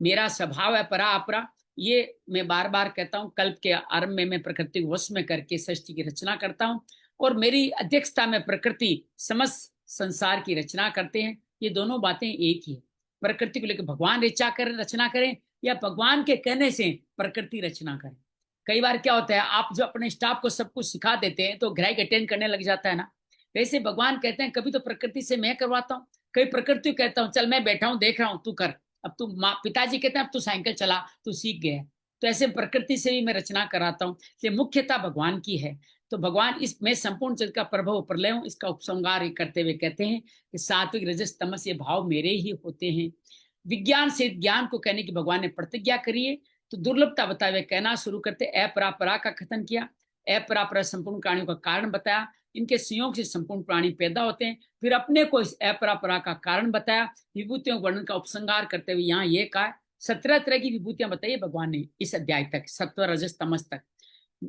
[SPEAKER 1] मेरा स्वभाव है परा अपरा, ये मैं बार बार कहता हूँ। कल्प के आरंभ में मैं प्रकृति को वश में करके सृष्टि की रचना करता हूँ, और मेरी अध्यक्षता में प्रकृति समस्त संसार की रचना करते हैं। ये दोनों बातें एक ही है। प्रकृति को लेकर भगवान रचना करें या भगवान के कहने से प्रकृति रचना करें। कई बार क्या होता है, आप जो अपने स्टाफ को सब कुछ सिखा देते हैं तो ग्राहक अटेंड करने लग जाता है ना, वैसे भगवान कहते हैं कभी तो प्रकृति से मैं करवाता हूँ, कभी प्रकृति को कहता हूँ चल मैं बैठा हूँ देख रहा हूँ तू कर। अब तू पिताजी कहते हैं अब तू साइकिल चला, तू सीख गया, तो ऐसे प्रकृति से भी मैं रचना कराता हूँ। इसलिए मुख्यता भगवान की है। तो भगवान इस मैं संपूर्ण जगत का प्रभव प्रलय हूँ, इसका उपसंहार करते हुए कहते हैं कि सात्विक रजस तमस ये भाव मेरे ही होते हैं। विज्ञान से ज्ञान को कहने की भगवान ने प्रतिज्ञा करी है, तो दुर्लभता बताए हुए कहना शुरू करते, अपरापरा का कथन किया, अपरापरा संपूर्ण प्राणियों का कारण बताया, इनके संयोग से संपूर्ण प्राणी पैदा होते हैं, फिर अपने को इस अपरापरा का कारण बताया, विभूतियों वर्णन का उपसंहार करते हुए यहाँ ये कहा 17 तरह की विभूतियां बताई भगवान ने इस अध्याय तक, सत्व रजस तमस तक।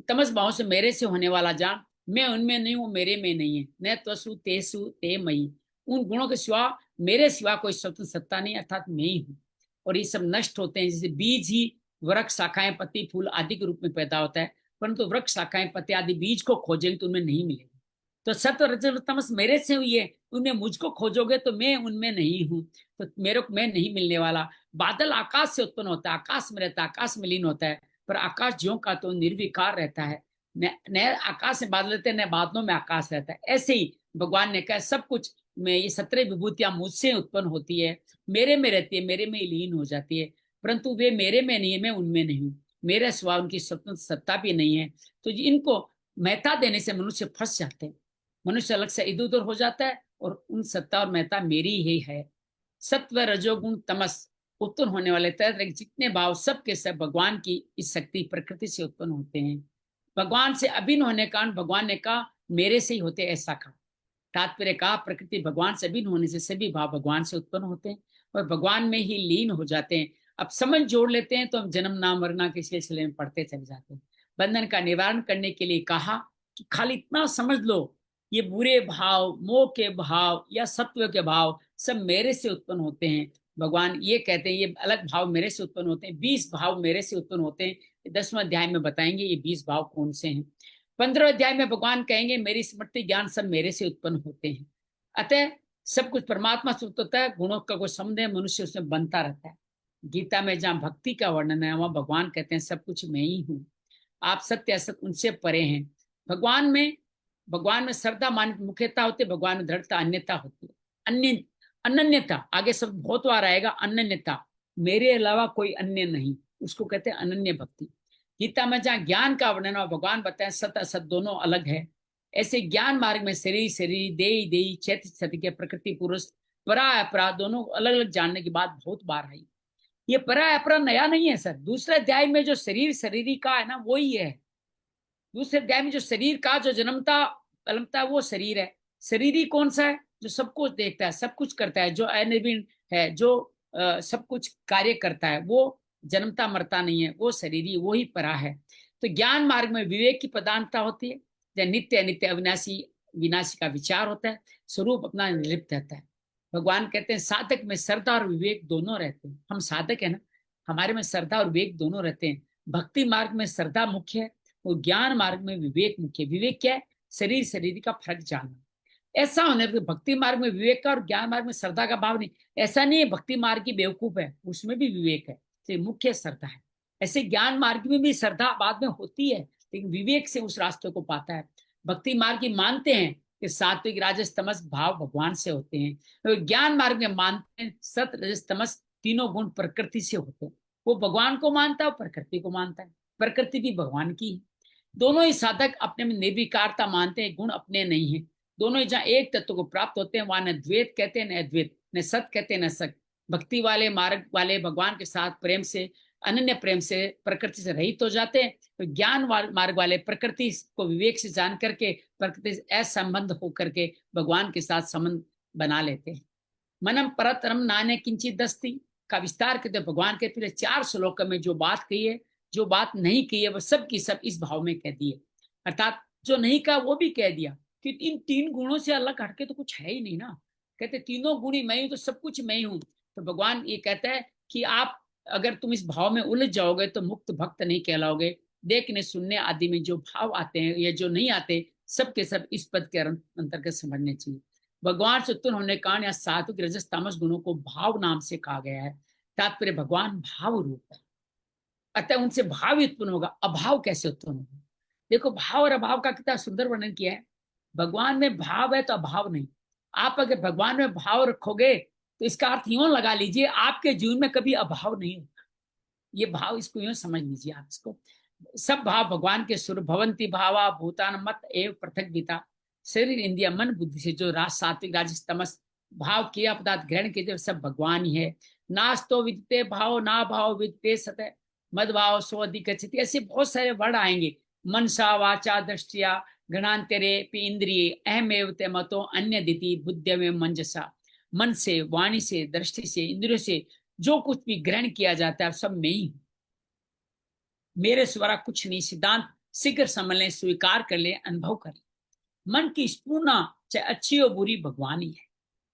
[SPEAKER 1] तमस भाव से मेरे से होने वाला जान, मैं उनमें नहीं हूं, मेरे में नहीं है, न त्वसु तेसु ते मई, उन गुणों के सिवा मेरे सिवा कोई स्वतंत्र सत्ता नहीं, अर्थात मैं ही हूँ। और ये सब नष्ट होते हैं, जैसे बीज ही वृक्ष शाखाएं पत्ती फूल आदि के रूप में पैदा होता है, परंतु वृक्ष शाखाएं पत्ती आदि बीज को खोजेंगे तो उनमें नहीं मिलेगा। तो सत्व रजस तमस मेरे से हुई है, उनमें मुझको खोजोगे तो मैं उनमें नहीं हूँ, तो मेरे को मैं नहीं मिलने वाला। बादल आकाश से उत्पन्न होता है, आकाश में रहता है, आकाश में लीन होता है, पर आकाश ज्यों का तो निर्विकार रहता है, न आकाश में बादल रहते हैं न बादलों में आकाश रहता है। ऐसे ही भगवान ने कहा सब कुछ में ये 17 विभूतियां मुझसे उत्पन्न होती है, मेरे में रहती है, मेरे में लीन हो जाती है, परंतु वे मेरे में नहीं है, मैं उनमें नहीं हूँ, मेरे सिवा उनकी स्वतंत्र सत्ता भी नहीं है। तो इनको महत्ता देने से मनुष्य फंस जाते हैं, मनुष्य अलग से इधर उधर हो जाता है, और उन सत्ता और महत्ता मेरी ही है। सत्व रजोगुण तमस उत्पन्न होने वाले तरह तरह के जितने भाव सब के सब भगवान की इस शक्ति प्रकृति से उत्पन्न होते हैं। भगवान से अभिन्न होने के कारण भगवान ने कहा मेरे से ही होते, ऐसा कहा। तात्पर्य कहा प्रकृति भगवान से अभिन्न होने से सभी भाव भगवान से उत्पन्न होते हैं और भगवान में ही लीन हो जाते हैं। अब समझ जोड़ लेते हैं तो हम जन्म नाम मरना के सिलसिले में पढ़ते चले जाते हैं। बंधन का निवारण करने के लिए कहा कि खाली इतना समझ लो, ये बुरे भाव, मोह के भाव या सत्व के भाव सब मेरे से उत्पन्न होते हैं। भगवान ये कहते हैं ये अलग भाव मेरे से उत्पन्न होते हैं, 20 भाव मेरे से उत्पन्न होते हैं, 10वें अध्याय में बताएंगे ये 20 भाव कौन से हैं। 15वें अध्याय में भगवान कहेंगे मेरी स्मृति ज्ञान सब मेरे से उत्पन्न होते हैं, अतः सब कुछ परमात्मा से उत्पन्न होता है, गुणों का कोई समुदाय मनुष्य उसमें बनता रहता है। गीता में जहाँ भक्ति का वर्णन है वहां भगवान कहते हैं सब कुछ मैं ही हूँ, आप सत्य असत उनसे परे हैं। भगवान में श्रद्धा मान मुख्यता होती है, भगवान में दृढ़ता अन्यता होती है। अन्य अनन्यता आगे सब बहुत बार आएगा, अनन्यता मेरे अलावा कोई अन्य नहीं, उसको कहते हैं अनन्य भक्ति। गीता में जहाँ ज्ञान का वर्णन है भगवान बताए सत असत दोनों अलग है। ऐसे ज्ञान मार्ग में शरीर देही देही चैत्य छति के प्रकृति पुरुष परा अपरा दोनों अलग अलग जानने की बात बहुत बार आई। ये परा अपरा नया नहीं है सर, दूसरे अध्याय में जो शरीरी का है ना वही है। दूसरे अध्याय में जो शरीर का जो जन्मता पलमता वो शरीर है। शरीरी कौन सा है? जो सब कुछ देखता है, सब कुछ करता है, जो अनिर्विण है, जो सब कुछ कार्य करता है, वो जन्मता मरता नहीं है, वो शरीरी वो ही परा है। तो ज्ञान मार्ग में विवेक की प्रधानता होती है, जब नित्य अनित्य अविनाशी विनाशी का विचार होता है, स्वरूप अपना निर्लिप्त रहता है। भगवान कहते हैं साधक में श्रद्धा और विवेक दोनों रहते हैं। हम साधक है ना, हमारे में श्रद्धा और विवेक दोनों रहते हैं। भक्ति मार्ग में श्रद्धा मुख्य है, वो ज्ञान मार्ग में विवेक मुख्य है। विवेक क्या है? शरीर का फर्क जानना। ऐसा होने पर भक्ति मार्ग में विवेक का और ज्ञान मार्ग में श्रद्धा का भाव नहीं, ऐसा नहीं है भक्ति मार्ग की बेवकूफ है, उसमें भी विवेक है, तो मुख्य श्रद्धा है। ऐसे ज्ञान मार्ग में भी श्रद्धा बाद में होती है, लेकिन विवेक से उस रास्ते को पाता है। भक्ति मार्ग की मानते हैं कि सात्विक राजस तमस भाव भगवान से होते हैं, तो ज्ञान मार्ग में मानते हैं सत रजस तमस तीनों गुण प्रकृति से होते हैं। वो भगवान को मानता है, प्रकृति को मानता है, प्रकृति भी भगवान की है। दोनों ही साधक अपने में निर्विकारता मानते हैं, गुण अपने नहीं है। दोनों ही जहाँ एक तत्व को प्राप्त होते हैं वहां न द्वैत कहते हैं न अद्वैत, न सत कहते हैं न सत। भक्ति वाले मार्ग वाले भगवान के साथ प्रेम से अनन्य प्रेम से प्रकृति से रहित हो जाते हैं। तो ज्ञान मार्ग वाले प्रकृति को विवेक से जान करके प्रकृति से असंबंध होकर के भगवान के साथ संबंध बना लेते हैं। मनम परतरम नान्य किंचित दस्ति का विस्तार करते भगवान के पिछले 4 श्लोक में जो बात कही है, जो बात नहीं कही है वो सब की सब इस भाव में कह दी है। अर्थात जो नहीं कहा वो भी कह दिया कि इन 3 गुणों से अलग हटके तो कुछ है ही नहीं ना। कहते तीनों गुण ही मैं हूं, तो सब कुछ मैं ही हूं। तो भगवान ये कहता है कि आप अगर तुम इस भाव में उलझ जाओगे तो मुक्त भक्त नहीं कहलाओगे। देखने सुनने आदि में जो भाव आते हैं या जो नहीं आते, सबके सब इस पद के अंतर्गत समझने चाहिए। भगवान से उत्पन्न होने के कारण या सात्विक रजस तामस गुणों को भाव नाम से कहा गया है। तात्पर्य भगवान भाव रूप है, अतः उनसे भाव ही उत्पन्न होगा। अभाव कैसे उत्पन्न होगा? देखो भाव और अभाव का कितना सुंदर वर्णन किया है। भगवान में भाव है तो अभाव नहीं। आप अगर भगवान में भाव रखोगे तो इसका अर्थ यूं लगा लीजिए आपके जीवन में कभी अभाव नहीं होगा। ये भाव इसको यूं समझ लीजिए आप इसको। सब भाव भगवान के स्वरूप भवंती भावा भूतान मत एव पृथक गीता। शरीर इंद्रिय मन बुद्धि से जो सात्विक राजस तमस भाव किया पदार्थ ग्रहण किए सब भगवान ही है। नास्तो विदते भाव ना भाव विदते सतः मद भाव सो अधिकचित। ऐसे बहुत सारे वर्ड आएंगे। मनसा वाचा दृष्टिया गणांतरे इंद्रिय अहमेव ते मतो अन्य दिति बुद्ध में मंजसा। मन से वाणी से दृष्टि से इंद्रियों से जो कुछ भी ग्रहण किया जाता है सब मैं ही हूं, मेरे द्वारा कुछ नहीं। सिद्धांत शीघ्र समझ लें, स्वीकार कर ले, अनुभव कर ले। मन की स्पूर्णा चाहे अच्छी हो बुरी भगवान ही है।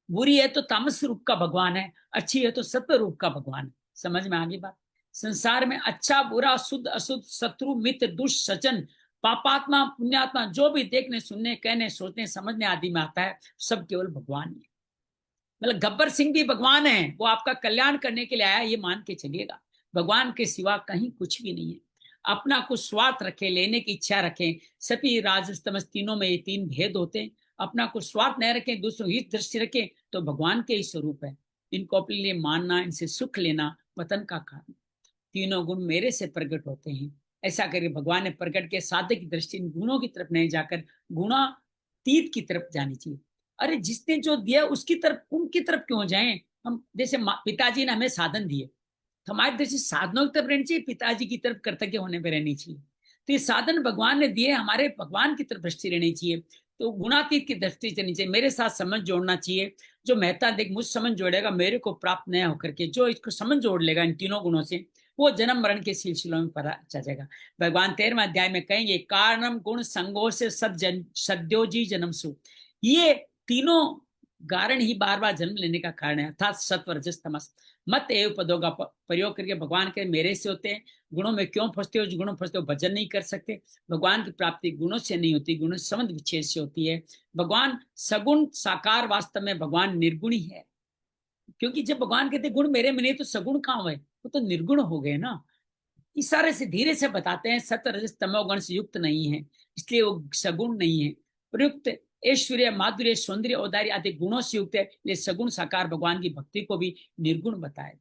[SPEAKER 1] बुरी है तो तामस रूप का भगवान है, अच्छी है तो सत्व रूप का भगवान है। समझ में आगे बात? संसार में अच्छा बुरा शुद्ध अशुद्ध शत्रु मित्र दुष्ट सज्जन पापात्मा पुण्यात्मा जो भी देखने सुनने कहने सोचने समझने आदि में आता है सब केवल भगवान ही है। मतलब गब्बर सिंह भी भगवान है, वो आपका कल्याण करने के लिए आया, ये मान के चलिएगा। भगवान के सिवा कहीं कुछ भी नहीं है। अपना कुछ स्वार्थ रखे, लेने की इच्छा रखें, सभी राजस तमस तीनों में ये 3 भेद होते हैं। अपना कुछ स्वार्थ नहीं रखें, दूसरों की दृष्टि रखें तो भगवान के ही स्वरूप है। इनको अपने लिए मानना, इनसे सुख लेना पतन का कारण। तीनों गुण मेरे से प्रकट होते हैं, ऐसा करके भगवान ने प्रकट के साधक की दृष्टि इन गुणों की तरफ नहीं जाकर गुणातीत की तरफ जानी चाहिए। अरे जिसने जो दिया उसकी तरफ, उनकी तरफ क्यों जाएं हम? जैसे पिताजी ने हमें साधन दिए तो हमारी दृष्टि साधनों की तरफ रहनी चाहिए, पिताजी की तरफ कृतज्ञ होने पर रहनी चाहिए। तो ये साधन भगवान ने दिए, हमारे भगवान की तरफ दृष्टि रहनी चाहिए। तो गुणातीत की दृष्टि रहनी चाहिए। मेरे साथ समझ जोड़ना चाहिए। जो मेहता देख मुझ समझ जोड़ेगा मेरे को प्राप्त नहीं होकर के, जो इसको समझ जोड़ लेगा इन तीनों गुणों से, वो जन्म मरण के सिलसिलों में पता चल जाएगा। भगवान 13वें अध्याय में कहेंगे कारणम गुण संगो से सद्योजी जन्म सु। ये तीनों कारण ही बार बार जन्म लेने का कारण है, अर्थात सत्व रजस तमस। मत एव पदों का प्रयोग करके भगवान के मेरे से होते हैं। गुणों में क्यों फंसते हो? जो गुणों में फंसते हो भजन नहीं कर सकते। भगवान की प्राप्ति गुणों से नहीं होती, गुणों से संबंध विच्छेद से होती है। भगवान सगुण साकार, वास्तव में भगवान निर्गुण ही है। क्योंकि जब भगवान कहते गुण मेरे में नहीं तो सगुण कहाँ है? वो तो निर्गुण हो गए ना। इशारे से धीरे से बताते हैं सत्य रजस तमोगुण से युक्त नहीं है, इसलिए वो सगुण नहीं है। प्रयुक्त ऐश्वर्य माधुर्य सौंदर्य औदार्य आदि गुणों से युक्त है, इसलिए सगुण साकार भगवान की भक्ति को भी निर्गुण बताए।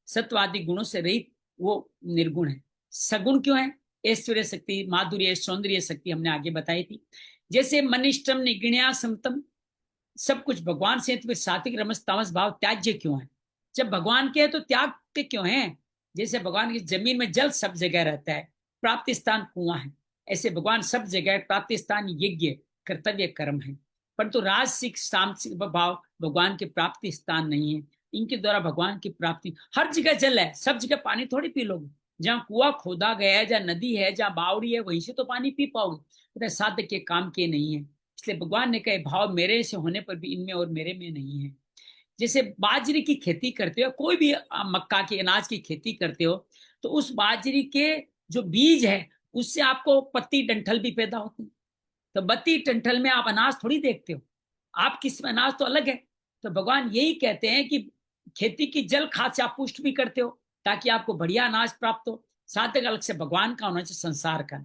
[SPEAKER 1] सत्व आदि गुणों से रहित वो निर्गुण है। सगुण क्यों है? ऐश्वर्य शक्ति, माधुर्य, सौंदर्य शक्ति हमने आगे बताई थी। जैसे मनिष्ठम निगुण्या समतम, सब कुछ भगवान से, तो सात्विक रमस तामस भाव त्याज्य क्यों है? जब भगवान के है तो त्याग के क्यों है? जैसे भगवान की जमीन में जल सब जगह रहता है, प्राप्ति स्थान कुआं है, ऐसे भगवान सब जगह प्राप्ति स्थान यज्ञ कर्तव्य कर्म है। परंतु राजसिक सामसिक भाव भगवान के प्राप्ति स्थान नहीं है। इनके द्वारा भगवान की प्राप्ति, हर जगह जल है, सब जगह पानी थोड़ी पी लोगे। जहाँ कुआं खोदा गया है, जहाँ नदी है, जहाँ बावड़ी है, वहीं से तो पानी पी पाओगे। साधक के काम के नहीं है। इसलिए भगवान ने कहे भाव मेरे से होने पर भी इनमें और मेरे में नहीं है। जैसे बाजरे की खेती करते हो, कोई भी मक्का की अनाज की खेती करते हो, तो उस बाजरे के जो बीज है उससे आपको पत्ती डंठल भी पैदा होती है। तो बत्ती डंठल में आप अनाज थोड़ी देखते हो, आप किस में अनाज तो अलग है। तो भगवान यही कहते हैं कि खेती की जल खाद से आप पुष्ट भी करते हो ताकि आपको बढ़िया अनाज प्राप्त हो। साधक अलग से भगवान का होना चाहिए, संसार का।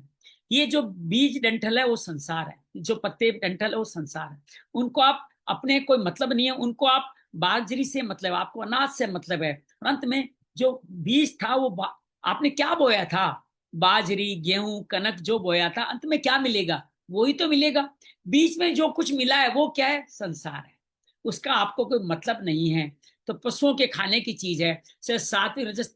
[SPEAKER 1] ये जो बीज डंठल है वो संसार है, जो पत्ते डंठल है वो संसार है। उनको आप अपने कोई मतलब नहीं है, उनको आप बाजरी से मतलब, आपको अनाज से मतलब है। अंत में जो बीज था वो आपने क्या बोया था? बाजरी, गेहूं, कनक जो बोया था, अंत में क्या मिलेगा? वही तो मिलेगा। बीच में जो कुछ मिला है वो क्या है? संसार है, उसका आपको कोई मतलब नहीं है। तो पशुओं के खाने की चीज है। सात्विक रजस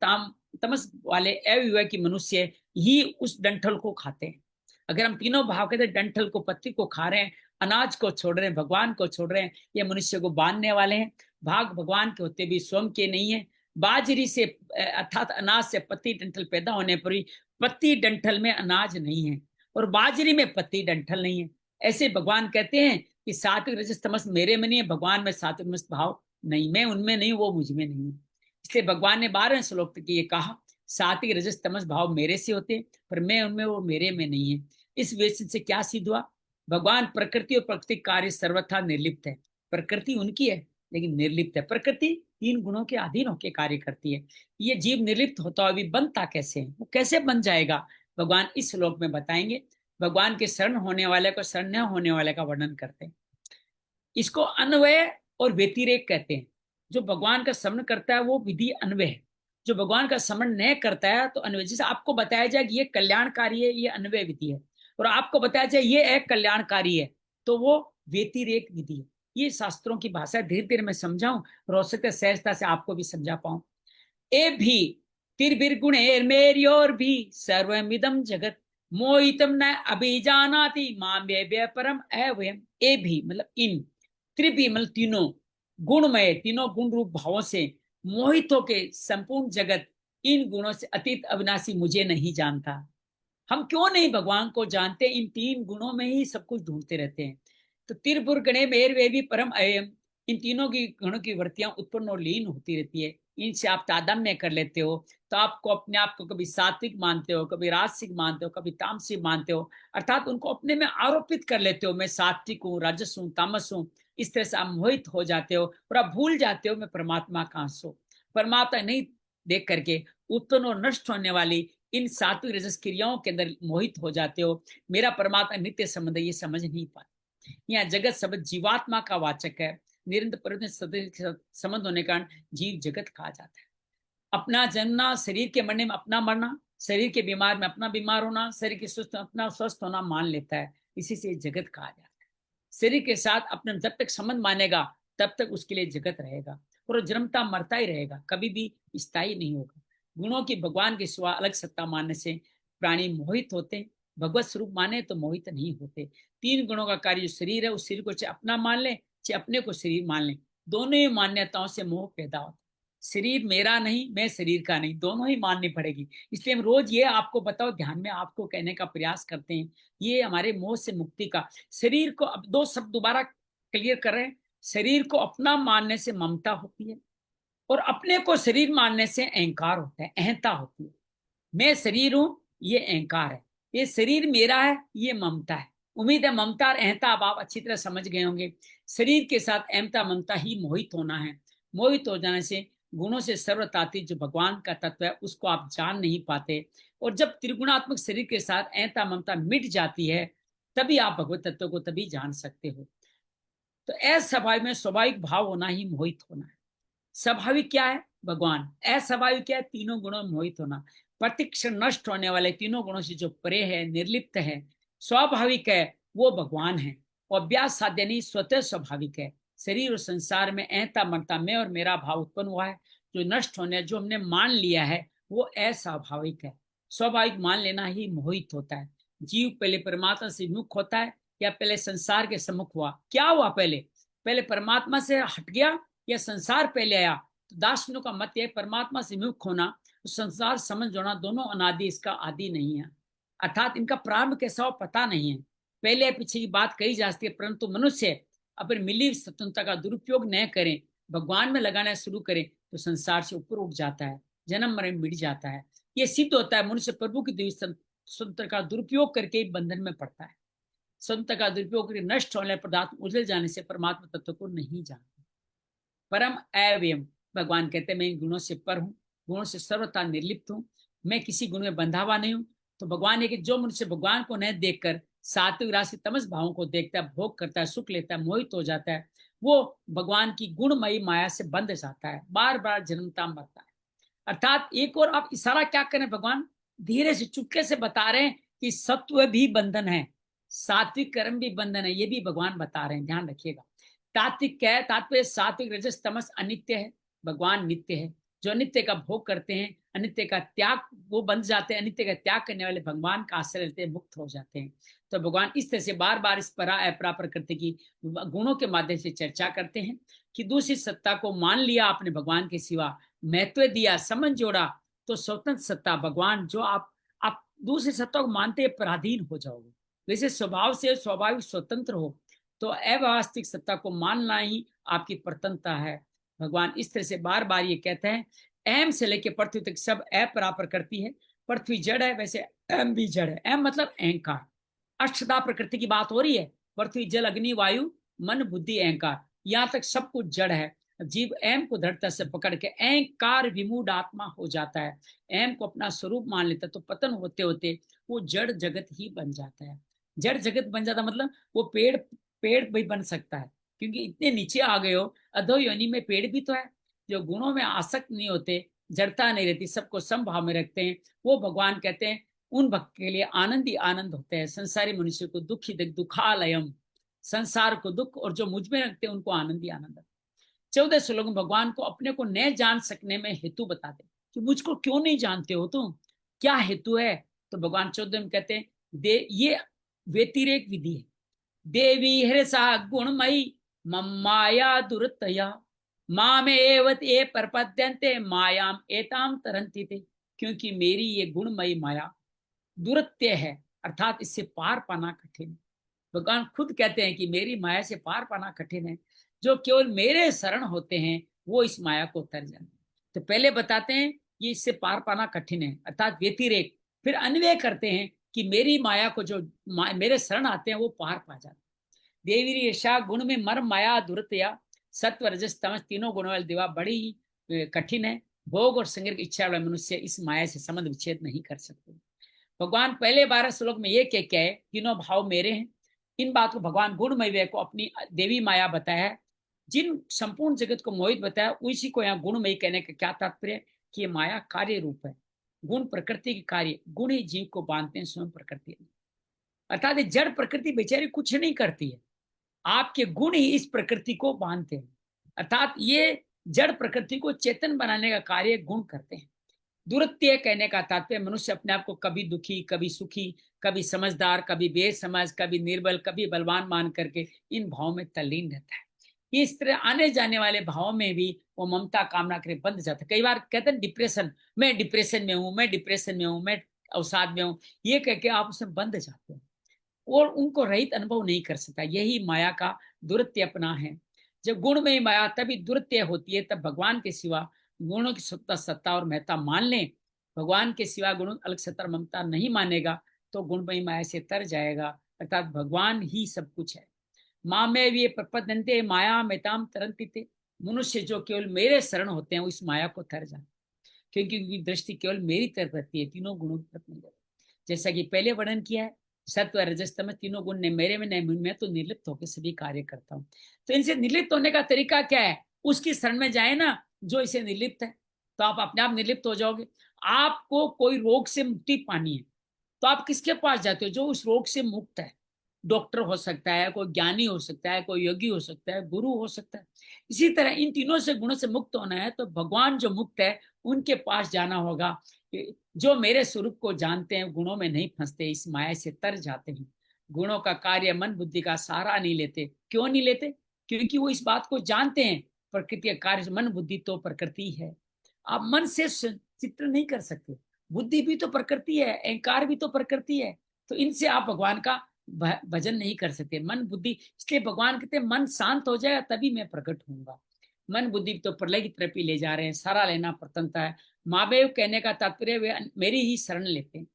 [SPEAKER 1] तमस वाले अविवेकी मनुष्य ही उस डंठल को खाते हैं। अगर हम तीनों भाव कहते हैं, डंठल को, पत्ती को खा रहे हैं, अनाज को छोड़ रहे हैं, भगवान को छोड़ रहे हैं, ये मनुष्य को बांधने वाले हैं। भाग भगवान के होते भी स्वयं के नहीं है। बाजरी से अर्थात अनाज से पत्ती डंठल पैदा होने पर भी पत्ती डंठल में अनाज नहीं है और बाजरी में पत्ती डंठल नहीं है। ऐसे भगवान कहते हैं कि सात्विक रजस तमस मेरे में नहीं है, भगवान में सात्विक रजस भाव नहीं, मैं उनमें नहीं, वो मुझ में नहीं है। इसलिए भगवान ने 12वें श्लोक तक ये कहा, सात्विक रजस तमस भाव मेरे से होते पर मैं उनमें, वो मेरे में नहीं है। इस वचन से क्या सिद्ध हुआ? भगवान प्रकृति और प्रकृति कार्य सर्वथा निर्लिप्त है। प्रकृति उनकी है लेकिन निर्लिप्त है। प्रकृति 3 गुणों के अधीन होकर कार्य करती है। ये जीव निर्लिप्त होता हुआ भी बनता कैसे है? वो कैसे बन जाएगा? भगवान इस श्लोक में बताएंगे। भगवान के शरण होने वाले को शरण न होने वाले का वर्णन करते हैं। इसको अन्वय और व्यतिरेक कहते हैं। जो भगवान का स्मरण करता है वो विधि अन्वय है, जो भगवान का स्मरण न करता है तो अन्वय। जैसे आपको बताया जाए कि ये कल्याणकारी है, ये अन्वय विधि है, और आपको बताया जाए ये एक कल्याणकारी है, तो वो व्यतिरेक विधि है। ये शास्त्रों की भाषा, धीरे धीरे मैं समझाऊं और हो सकता है सहजता से आपको भी समझा पाऊं। ए भी तिर्भिर्गुणैर् मेर्योर भी सर्वमिदं जगत मोहितम न अभिजानाति मां व्यय परम अवयम। ए भी मतलब इन, त्रिभी मतलब तीनों, गुणमय, तीनों गुण रूप भावों से मोहित होके संपूर्ण जगत इन गुणों से अतीत अविनाशी मुझे नहीं जानता। हम क्यों नहीं भगवान को जानते? इन 3 गुणों में ही सब कुछ ढूंढते रहते हैं। तो तिरपुर गणे मेर वे भी परम अयम, इन तीनों की गुणों की वृत्तियां उत्पन्न और लीन होती रहती है। इनसे आप तादात्म्य कर लेते हो तो आपको अपने आप को कभी सात्विक मानते हो, कभी राजसिक मानते हो, कभी तामसिक मानते हो, अर्थात उनको अपने में आरोपित कर लेते हो, मैं सात्विक हूँ, राजस हूँ, तामस हूँ। इस तरह से आप मोहित हो जाते हो और आप भूल जाते हो मैं परमात्मा का अंश हूँ। परमात्मा नहीं देख करके उत्पन्न और नष्ट होने वाली इन सात्विक रजस क्रियाओं के अंदर मोहित हो जाते हो। मेरा परमात्मा नित्य संबंध ये समझ नहीं पाते। यहाँ जगत शब्द जीवात्मा का वाचक है। निरंतर संबंध होने के कारण जीव जगत कहा जाता है। अपना जन्मना, शरीर के मरने में अपना मरना, शरीर के बीमार में अपना बीमार होना, शरीर के स्वस्थ अपना स्वस्थ होना मान लेता है, इसी से जगत कहा जाता है। शरीर के साथ अपने जब तक संबंध मानेगा तब तक उसके लिए जगत रहेगा और जन्मता मरता ही रहेगा, कभी भी स्थायी नहीं होगा। गुणों की भगवान के सिवा अलग सत्ता मानने से प्राणी मोहित होते, भगवत स्वरूप माने तो मोहित नहीं होते। 3 गुणों का कार्य जो शरीर है, उस शरीर को चाहे अपना मान ले चाहे अपने को शरीर मान ले, दोनों ही मान्यताओं से मोह पैदा होता है। शरीर मेरा नहीं, मैं शरीर का नहीं, दोनों ही माननी पड़ेगी। इसलिए हम रोज ये आपको बताओ, ध्यान में आपको कहने का प्रयास करते हैं, ये हमारे मोह से मुक्ति का। शरीर को अब 2 शब्द दोबारा क्लियर कर रहे हैं। शरीर को अपना मानने से ममता होती है और अपने को शरीर मानने से अहंकार होता है, अहंता होती है। मैं शरीर हूं, ये अहंकार है। ये शरीर मेरा है, ये ममता है। उम्मीद है ममता और अहंता अब आप अच्छी तरह समझ गए होंगे। शरीर के साथ अहंता ममता ही मोहित होना है। मोहित हो जाने से गुणों से सर्वतातीत जो भगवान का तत्व है उसको आप जान नहीं पाते। और जब त्रिगुणात्मक शरीर के साथ अहंता ममता मिट जाती है, तभी आप भगवत तत्व को तभी जान सकते हो। तो अस्वाभाविक में स्वाभाविक भाव होना ही मोहित होना है। स्वाभाविक क्या है? भगवान। अस्वाभाविक क्या है? तीनों गुणों में मोहित होना। प्रतिक्षण नष्ट होने वाले तीनों गुणों से जो परे है, निर्लिप्त है, स्वाभाविक है, वो भगवान है। और अभ्यास साध्य नहीं, स्वतः स्वाभाविक है। शरीर और संसार में अहंता ममता, मैं और मेरा भाव उत्पन्न हुआ है, जो नष्ट होने, जो हमने मान लिया है, वो अस्वाभाविक है। स्वाभाविक मान लेना ही मोहित होता है। जीव पहले परमात्मा से मुख होता है या पहले संसार के सम्मुख हुआ? क्या हुआ? पहले परमात्मा से हट गया या संसार पहले आया? तो दार्शनिकों का मत है परमात्मा से मुख होना, तो संसार समझ होना, दोनों अनादि, इसका आदि नहीं है। अर्थात इनका प्रारंभ कैसा हो पता नहीं है। पहले पीछे की बात कही जा सकती है, परंतु मनुष्य अपनी मिली स्वतंत्रता का दुरुपयोग न करें, भगवान में लगाना शुरू करें, तो संसार से ऊपर उठ जाता है, जन्म मरण मिट जाता है। ये सिद्ध होता है मनुष्य प्रभु की दी स्वतंत्रता का दुरुपयोग करके ही बंधन में पड़ता है। स्वतंत्रता का दुरुपयोग करके नष्ट होने पदार्थ उजल जाने से परमात्मा तत्व को नहीं जानते। परम अव्ययम, भगवान कहते हैं मैं इन गुणों से पर हूं, गुणों से सर्वथा निर्लिप्त हूं, मैं किसी गुण में बंधा हुआ नहीं हूं। तो भगवान है कि जो मनुष्य भगवान को नहीं देखकर सात्विक राशि तमस भावों को देखता है, भोग करता है, सुख लेता है, मोहित हो जाता है, वो भगवान की गुणमयी माया से बंध जाता है, बार बार जन्मता मरता है। अर्थात एक और आप इशारा क्या करें, भगवान धीरे से चुपके से बता रहे हैं कि सत्व भी बंधन है, सात्विक कर्म भी बंधन है, ये भी भगवान बता रहे हैं, ध्यान रखिएगा। तात्विक क्या है? तात्पर्य सात्विक रजस तमस अनित्य है, भगवान नित्य है। जो अनित्य का भोग करते हैं, अनित्य का त्याग, वो बन जाते हैं। अनित्य का त्याग करने वाले भगवान का आश्रय लेते हैं, मुक्त हो जाते हैं। तो भगवान इस तरह से बार बार इस परा अपरा प्रकृति की गुणों के माध्यम से चर्चा करते हैं कि दूसरी सत्ता को मान लिया आपने भगवान के सिवा, महत्व दिया, समझ जोड़ा, तो स्वतंत्र सत्ता भगवान जो आप दूसरी सत्ता को मानते पराधीन हो जाओगे। वैसे स्वभाव से स्वाभाविक स्वतंत्र हो, तो अवास्तविक सत्ता को मानना ही आपकी प्रतंत्रता है। भगवान इस तरह से बार बार ये कहते हैं, अहम से लेकर पृथ्वी तक सब अपरापर करती है। पृथ्वी जड़ है, वैसे अहम भी जड़ है। अहम मतलब अहंकार, अष्टधा प्रकृति की बात हो रही है। पृथ्वी जल अग्नि वायु मन बुद्धि अहंकार, यहाँ तक सब कुछ जड़ है। जीव अहम को दृढ़ता से पकड़ के अहंकार विमूढ़ आत्मा हो जाता है, अहम को अपना स्वरूप मान लेता है, तो पतन होते होते वो जड़ जगत ही बन जाता है। जड़ जगत बन जाता मतलब वो पेड़ भी बन सकता है, क्योंकि इतने नीचे आ गए हो। अधो योनि में पेड़ भी तो है, जो गुणों में आसक्त नहीं होते, जड़ता नहीं रहती, सबको समभाव में रखते हैं, वो भगवान कहते हैं उन भक्त के लिए आनंद ही आनंद होते हैं। संसारी मनुष्य को दुखी दुखालयम, संसार को दुख, और जो मुझ में रखते हैं उनको आनंद ही आनंद। 14 श्लोक में भगवान को अपने को न जान सकने में हेतु बताते कि मुझको क्यों नहीं जानते हो तुम, क्या हेतु है? तो भगवान 14 में कहते हैं ये व्यतिरेक विधि है। देवी हृषा गुणमयी मम माया दुरतया मामेव ते प्रपद्यन्ते मायाम एताम तरन्ति ते, क्योंकि मेरी ये गुणमयी माया दुरत्य है, अर्थात इससे पार पाना कठिन है। भगवान खुद कहते हैं कि मेरी माया से पार पाना कठिन है, जो केवल मेरे शरण होते हैं वो इस माया को तर जाते हैं। तो पहले बताते हैं ये इससे पार पाना कठिन है, अर्थात व्यतिरेक। फिर अन्वय करते हैं कि मेरी माया को जो मेरे शरण आते हैं वो पार पा जाते हैं। देवी ईर्षा गुण में मर माया दुरतया, सत्व रजस तमस तीनों गुणों वाले दिवा बड़ी ही कठिन है। भोग और संग्रह की इच्छा वाले मनुष्य इस माया से संबंध विच्छेद नहीं कर सकते। भगवान पहले 12 श्लोक में ये कह के आए तीनों भाव मेरे हैं। इन बात को भगवान गुणमय को अपनी देवी माया बताया है, जिन संपूर्ण जगत को मोहित बताया, उसी को यहाँ गुणमयी कहने का क्या तात्पर्य कि माया कार्य रूप है, गुण प्रकृति के कार्य, गुण ही जीव को बांधते हैं, स्वयं प्रकृति। अर्थात जड़ प्रकृति बेचारी कुछ नहीं करती है, आपके गुण ही इस प्रकृति को बांधते हैं। अर्थात ये जड़ प्रकृति को चेतन बनाने का कार्य गुण करते हैं। दुरत्य कहने का तात्पर्य मनुष्य अपने आप को कभी दुखी, कभी सुखी, कभी समझदार, कभी बेसमझ, कभी निर्बल, कभी बलवान मान करके इन भावों में तल्लीन रहता है। इस तरह आने जाने वाले भाव में भी वो ममता कामना करे बंध जाता है। कई बार कहते हैं डिप्रेशन, मैं डिप्रेशन में हूँ, मैं डिप्रेशन में हूँ, मैं अवसाद में हूँ, ये कह के आप उसमें बंध जाते हैं और उनको रहित अनुभव नहीं कर सकता। यही माया का दुरत्य अपना है। जब गुण में माया तभी दुरत्य होती है, तब भगवान के सिवा गुणों की सत्ता सत्ता और महत्ता मान लें, भगवान के सिवा गुणों की अलग सत्ता और ममता नहीं मानेगा तो गुणमयी माया से तर जाएगा, अर्थात भगवान ही सब कुछ है। माँ में ये प्रपद्यन्ते माया मेताम तरन्ति ते, मनुष्य जो केवल मेरे शरण होते हैं वो इस माया को तर जाते, क्योंकि उनकी दृष्टि केवल मेरी तरफ रहती है, तीनों गुणों की तरफ नहीं रहती। जैसा कि पहले वर्णन किया है, सत्व रजस तमस तीनों गुण ने मेरे में नहीं, मैं तो निर्लिप्त होकर सभी कार्य करता हूँ। तो इनसे निर्लिप्त होने का तरीका क्या है? उसकी शरण में जाए ना जो इसे निर्लिप्त है, तो आप अपने आप निर्लिप्त हो जाओगे। आपको कोई रोग से मुक्ति पानी है तो आप किसके पास जाते हो? जो उस रोग से मुक्त है। डॉक्टर हो सकता है, कोई ज्ञानी हो सकता है, कोई योगी हो सकता है, गुरु हो सकता है। इसी तरह इन तीनों से गुणों से मुक्त होना है तो भगवान जो मुक्त है उनके पास जाना होगा। जो मेरे स्वरूप को जानते हैं, गुणों में नहीं फंसते, इस माया से तर जाते हैं। गुणों का कार्य मन बुद्धि का सहारा नहीं लेते। क्यों नहीं लेते? क्योंकि वो इस बात को जानते हैं, प्रकृति का कार्य मन बुद्धि तो प्रकृति है। आप मन से चित्र नहीं कर सकते, बुद्धि भी तो प्रकृति है, अहंकार भी तो प्रकृति है। तो इनसे आप भगवान का भजन नहीं कर सकते। मन बुद्धि, इसलिए भगवान कहते हैं मन शांत हो जाएगा तभी मैं प्रकट होऊंगा। मन बुद्धि तो प्रलय की तरफ ही ले जा रहे हैं, सारा लेना प्रतनता है। मामेव कहने का तात्पर्य वे मेरी ही शरण लेते हैं।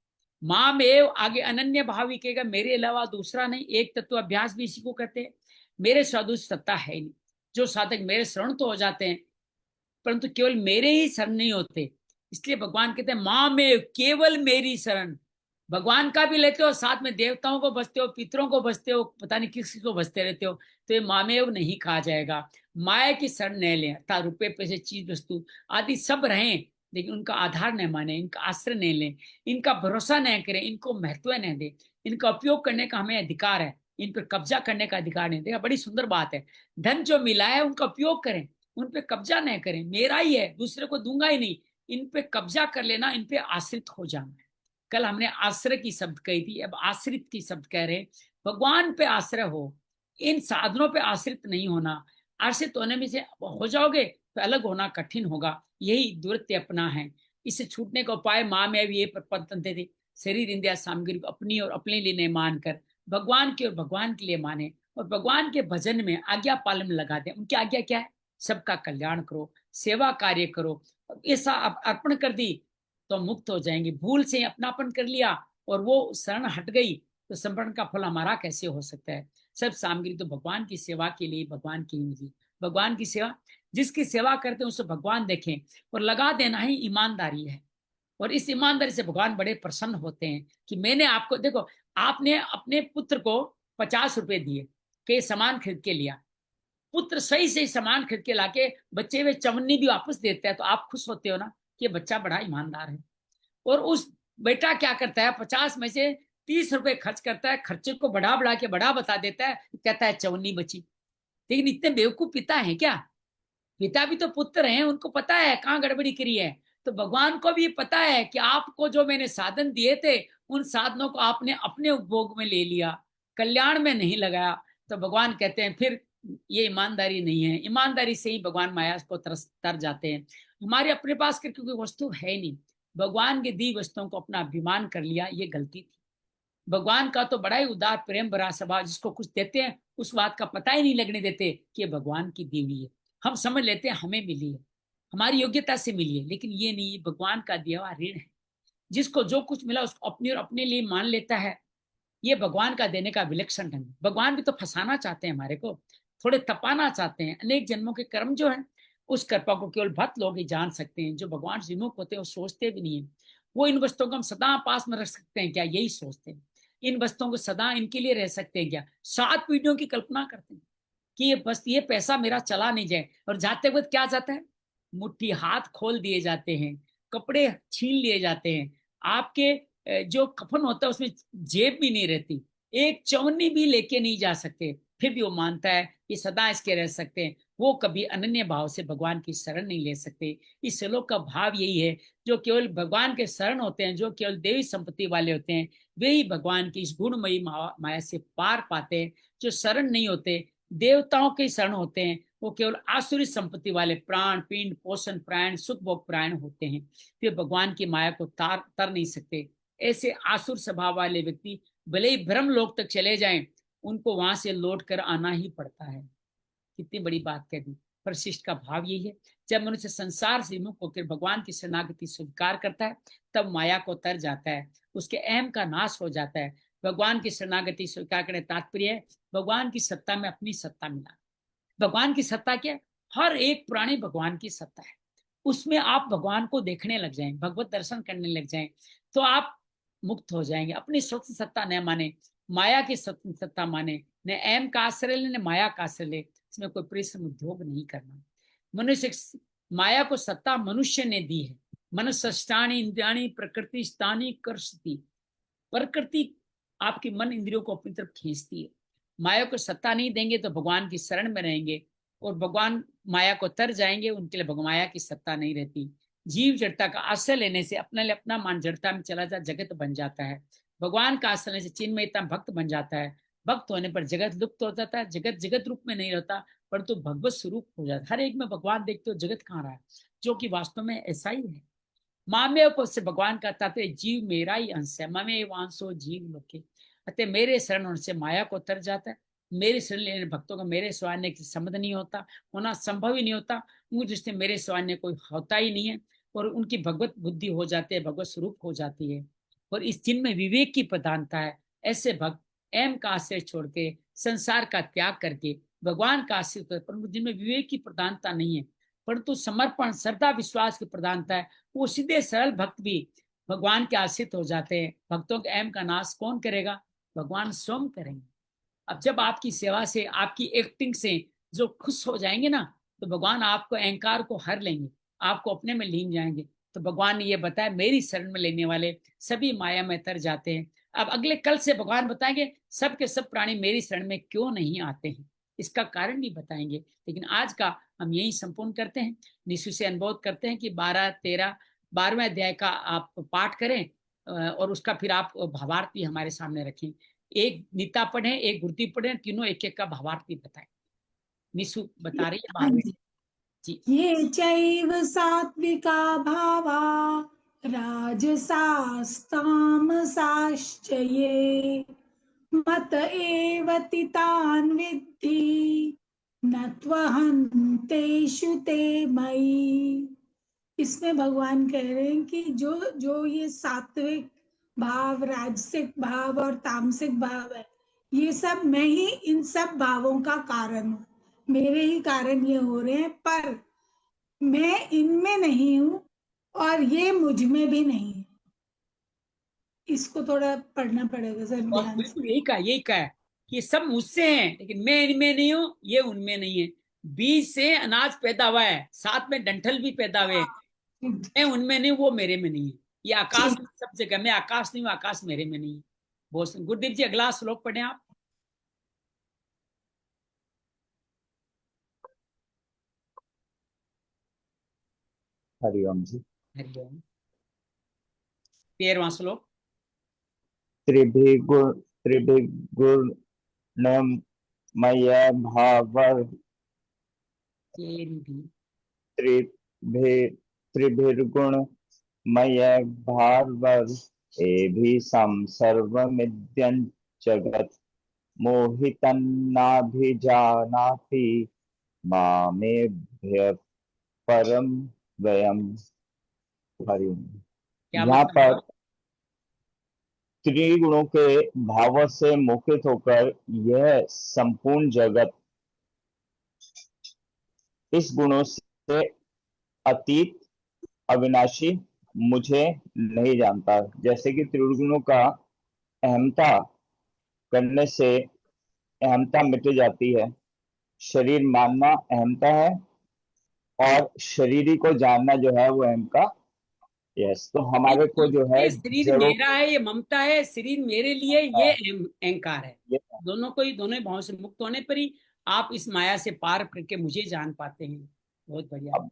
[SPEAKER 1] मामेव आगे अनन्य भावी कहेगा, मेरे अलावा दूसरा नहीं। एक तत्व अभ्यास भी इसी को कहते हैं। मेरे सदृश सत्ता है नहीं। जो साधक मेरे शरण तो हो जाते हैं परंतु केवल मेरे ही शरण नहीं होते, इसलिए भगवान कहते हैं माँ में केवल मेरी शरण। भगवान का भी लेते हो, साथ में देवताओं को बसते हो, पितरों को बसते हो, पता नहीं किसी को बसते रहते हो, तो ये मामेव नहीं कहा जाएगा। माया की शरण नहीं लें, अर्थात रुपये पैसे चीज वस्तु आदि सब रहें, लेकिन उनका आधार नहीं माने, इनका आश्रय नहीं लें, इनका भरोसा नहीं करें, इनको महत्व नहीं दे। इनका उपयोग करने का हमें अधिकार है, इन पर कब्जा करने का अधिकार नहीं। देखा, बड़ी सुंदर बात है। धन जो मिला है उनका उपयोग करें, उन पे कब्जा नहीं करें। मेरा ही है, दूसरे को दूंगा ही नहीं। इन पे कब्जा कर लेना, इन पे आश्रित हो जाना है। कल हमने आश्रय की शब्द कही थी, अब आश्रित की शब्द कह रहे हैं। भगवान पे आश्रय हो, इन साधनों पे आश्रित नहीं होना। आश्रित होने में से हो जाओगे तो अलग होना कठिन होगा। यही दुर्त्य अपना है। इससे छूटने का उपाय माँ में भी ये प्रपंचते थे, शरीर इंद्रिया सामग्री को अपनी और अपने लिए नहीं मानकर भगवान के और भगवान के लिए माने, और भगवान के भजन में आज्ञा पालन में लगा दें। उनकी आज्ञा क्या है? सबका कल्याण करो, सेवा कार्य करो। ऐसा अर्पण कर दी तो मुक्त हो जाएंगे। भूल से अपनापन कर लिया और वो शरण हट गई तो समर्पण का फल हमारा कैसे हो सकता है? सब सामग्री तो भगवान की सेवा के लिए भगवान की मिली। भगवान की सेवा, जिसकी सेवा करते हैं उसे भगवान देखें, और लगा देना ही ईमानदारी है। और इस ईमानदारी से भगवान बड़े प्रसन्न होते हैं कि मैंने आपको, देखो, आपने अपने पुत्र को 50 रुपए दिए कि सामान खरीद के लिया, पुत्र सही से सामान खरीद के लाके बच्चे में चवन्नी भी वापस देता है तो आप खुश होते हो ना कि बच्चा बड़ा ईमानदार है। और उस बेटा क्या करता है, 50 में से 30 रुपए खर्च करता है, खर्चे को बढ़ा बढ़ा के बड़ा बता देता है, कहता है चवन्नी बची। लेकिन इतने बेवकूफ पिता है क्या? पिता भी तो पुत्र हैं, उनको पता है कहाँ गड़बड़ी करी है। तो भगवान को भी पता है कि आपको जो मैंने साधन दिए थे उन साधनों को आपने अपने उपभोग में ले लिया, कल्याण में नहीं लगाया। तो भगवान कहते हैं फिर ये ईमानदारी नहीं है। ईमानदारी से ही भगवान माया को तर जाते हैं। हमारे अपने पास करके कोई वस्तु है नहीं, भगवान की दी वस्तुओं को अपना अभिमान कर लिया, ये गलती थी। भगवान का तो बड़ा ही उदार प्रेम भरा स्वभाव, जिसको कुछ देते हैं उस बात का पता ही नहीं लगने देते कि ये भगवान की दी हुई है। हम समझ लेते हैं हमें मिली है, हमारी योग्यता से मिली है, लेकिन ये नहीं, ये भगवान का दिया हुआ ऋण है। जिसको जो कुछ मिला उसको अपनी और अपने लिए मान लेता है, ये भगवान का देने का विलक्षण ढंग। भगवान भी तो फंसाना चाहते हैं हमारे को, थोड़े तपाना चाहते हैं। अनेक जन्मों के कर्म जो है उस कृपा को केवल भक्त लोग ही जान सकते हैं। जो भगवान से विमुख होते हैं वो सोचते भी नहीं है वो इन वस्तुओं को हम सदा पास में रख सकते हैं क्या, यही सोचते हैं। इन वस्तुओं को सदा इनके लिए रह सकते हैं क्या, 7 पीढ़ियों की कल्पना करते हैं कि ये बस ये पैसा मेरा चला नहीं जाए। और जाते वक्त क्या जाता है, मुट्ठी हाथ खोल दिए जाते हैं, कपड़े छीन लिए जाते हैं, आपके जो कफन होता है उसमें जेब भी नहीं रहती, एक चवन्नी भी लेके नहीं जा सकते। फिर भी वो मानता है कि सदा इसके रह सकते हैं। वो कभी अनन्य भाव से भगवान की शरण नहीं ले सकते। इस श्लोक का भाव यही है, जो केवल भगवान के शरण होते हैं, जो केवल देवी संपत्ति वाले होते हैं, वे ही भगवान की इस गुणमयी माया से पार पाते हैं। जो शरण नहीं होते, देवताओं के शरण होते हैं, वो केवल आसुरी संपत्ति वाले प्राण पिंड पोषण प्राण सुख भोग प्राण होते हैं। वे भगवान की माया को तर नहीं सकते। ऐसे आसुर स्वभाव वाले व्यक्ति भले ही ब्रह्म लोक तक चले जाएं, उनको वहां से लौट कर आना ही पड़ता है। कितनी बड़ी बात कह दी। परिशिष्ट का भाव यही है, जब मनुष्य संसार से मुक्त होकर भगवान की शरणागति स्वीकार करता है तब माया को तर जाता है, उसके अहम का नाश हो जाता है। भगवान की शरणागति स्वीकार करने तात्पर्य है भगवान की सत्ता में अपनी सत्ता मिला। भगवान की सत्ता क्या? हर एक प्राणी भगवान की सत्ता है, उसमें आप भगवान को देखने लग जाएं, भगवत दर्शन करने लग जाएं, तो आप मुक्त हो जाएंगे। अपनी स्वतंत्र सत्ता न माने, माया की स्वतंत्र सत्ता माने, न अहम का आश्रय ले न माया का आश्रय ले, इसमें कोई परिश्रम उद्योग नहीं करना। मनुष्य माया को सत्ता मनुष्य ने दी है। मनस्ष्टानी इंद्रियाणी प्रकृति स्थानी कर्षति, प्रकृति आपकी मन इंद्रियों को अपनी तरफ खींचती है। माया को सत्ता नहीं देंगे तो भगवान की शरण में रहेंगे, और भगवान माया को तर जाएंगे, उनके लिए माया की सत्ता नहीं रहती। जीव जड़ता का आश्रय लेने से अपने लिए अपना मान जड़ता में चला जा, जगत बन जाता है। भगवान का आश्रय लेने से चिन्मयता भक्त बन जाता है। भक्त होने पर जगत लुप्त हो जाता है, जगत जगत रूप में नहीं रहता परंतु भगवत स्वरूप हो जाता है। हर एक में भगवान देखते हो, जगत कहाँ रहा है, जो कि वास्तव में ऐसा ही है। मामेव से भगवान का तात्पर्य जीव मेरा ही अंश है, ममे वांसो जीव लोके, अतः मेरे शरण होने से माया को तर जाता है। मेरे शरण लेने भक्तों का मेरे स्वान्य से संबंध नहीं होता, होना संभव ही नहीं होता। उन दृष्टि मेरे स्वान्य कोई होता ही नहीं है, और उनकी भगवत बुद्धि हो जाती है, भगवत स्वरूप हो जाती है। और इस जिनमें विवेक की प्रधानता है, ऐसे भक्त एम का आश्रय छोड़ के संसार का त्याग करके भगवान का आश्रय, परंतु जिनमें विवेक की प्रधानता नहीं है परंतु समर्पण श्रद्धा विश्वास की प्रधानता है, वो सीधे सरल भक्त भी भगवान के आश्रित हो जाते हैं। भक्तों के अहम का नाश कौन करेगा? भगवान स्वयं करेंगे। अब जब आपकी सेवा से, आपकी एक्टिंग से जो खुश हो जाएंगे ना, तो भगवान आपको अहंकार को हर लेंगे, आपको अपने में लीन जाएंगे। तो भगवान ने ये बताया मेरी शरण में लेने वाले सभी माया में तर जाते हैं। अब अगले कल से भगवान बताएंगे सब के सब प्राणी मेरी शरण में क्यों नहीं आते हैं, इसका कारण भी बताएंगे। लेकिन आज का हम यही संपूर्ण करते हैं। निशु से अनुरोध करते हैं कि 12, 13, 12वें अध्याय का आप पाठ करें, और उसका फिर आप भावार्थ भी हमारे सामने रखें। एक नीता पढ़े, एक गुरुति पढ़े, तीनों एक एक का भावार्थ भी बताएं। निशु बता रही है 12वें जी।
[SPEAKER 2] ये चैव सात्विका भावा राजसास्तामसाश्च ये मत एव तितान् विद्धि न त्वहं तेषु ते मयि। इसमें भगवान कह रहे हैं कि जो जो ये सात्विक भाव, राजसिक भाव और तामसिक भाव है, ये सब मैं ही इन सब भावों का कारण हूँ, मेरे ही कारण ये हो रहे हैं, पर मैं इनमें नहीं हूँ और ये मुझ में भी नहीं है। इसको थोड़ा पढ़ना पड़ेगा सर
[SPEAKER 1] और
[SPEAKER 2] ध्यान से।
[SPEAKER 1] बिल्कुल यही कहा है कि सब मुझसे हैं लेकिन मैं इनमें नहीं हूँ, ये उनमें नहीं है। बीज से अनाज पैदा हुआ है, साथ में डंठल भी पैदा हुए हैं। मैं उनमें नहीं, वो मेरे में नहीं है। ये आकाश में सब जगह, मैं आकाश नहीं हूँ, आकाश मेरे में नहीं है। बहुत गुरुदेव जी अगला श्लोक पढ़े आप।
[SPEAKER 3] हरिओम जी।
[SPEAKER 1] हरिओम। 13वां श्लोक।
[SPEAKER 3] त्रिभिर्गुणमय भाव त्रिभिर्गुणमय भाव एभि सर्वमिदं जगत् मोहितन्नाभिजानाति मामेभ्य परम वयम। हरिओम।
[SPEAKER 1] क्या
[SPEAKER 3] यहाँ
[SPEAKER 1] मतलब
[SPEAKER 3] पर
[SPEAKER 1] हुआ?
[SPEAKER 3] त्रिगुणों के भाव से मोहित होकर यह संपूर्ण जगत इस गुणों से अतीत अविनाशी मुझे नहीं जानता। जैसे कि त्रिगुणों का अहमता करने से अहमता मिट जाती है। शरीर मानना अहमता है और शरीरी को जानना जो है वो अहम का। यस, तो हमारे को जो है
[SPEAKER 1] ये शरीर
[SPEAKER 3] जड़ों
[SPEAKER 1] मेरा है, ये ममता है, शरीर मेरे लिए, ये अहंकार है।
[SPEAKER 3] ये
[SPEAKER 1] दोनों को ही, दोनों भाव से मुक्त होने पर ही आप इस माया से पार करके मुझे जान पाते हैं। बहुत बढ़िया।
[SPEAKER 3] अब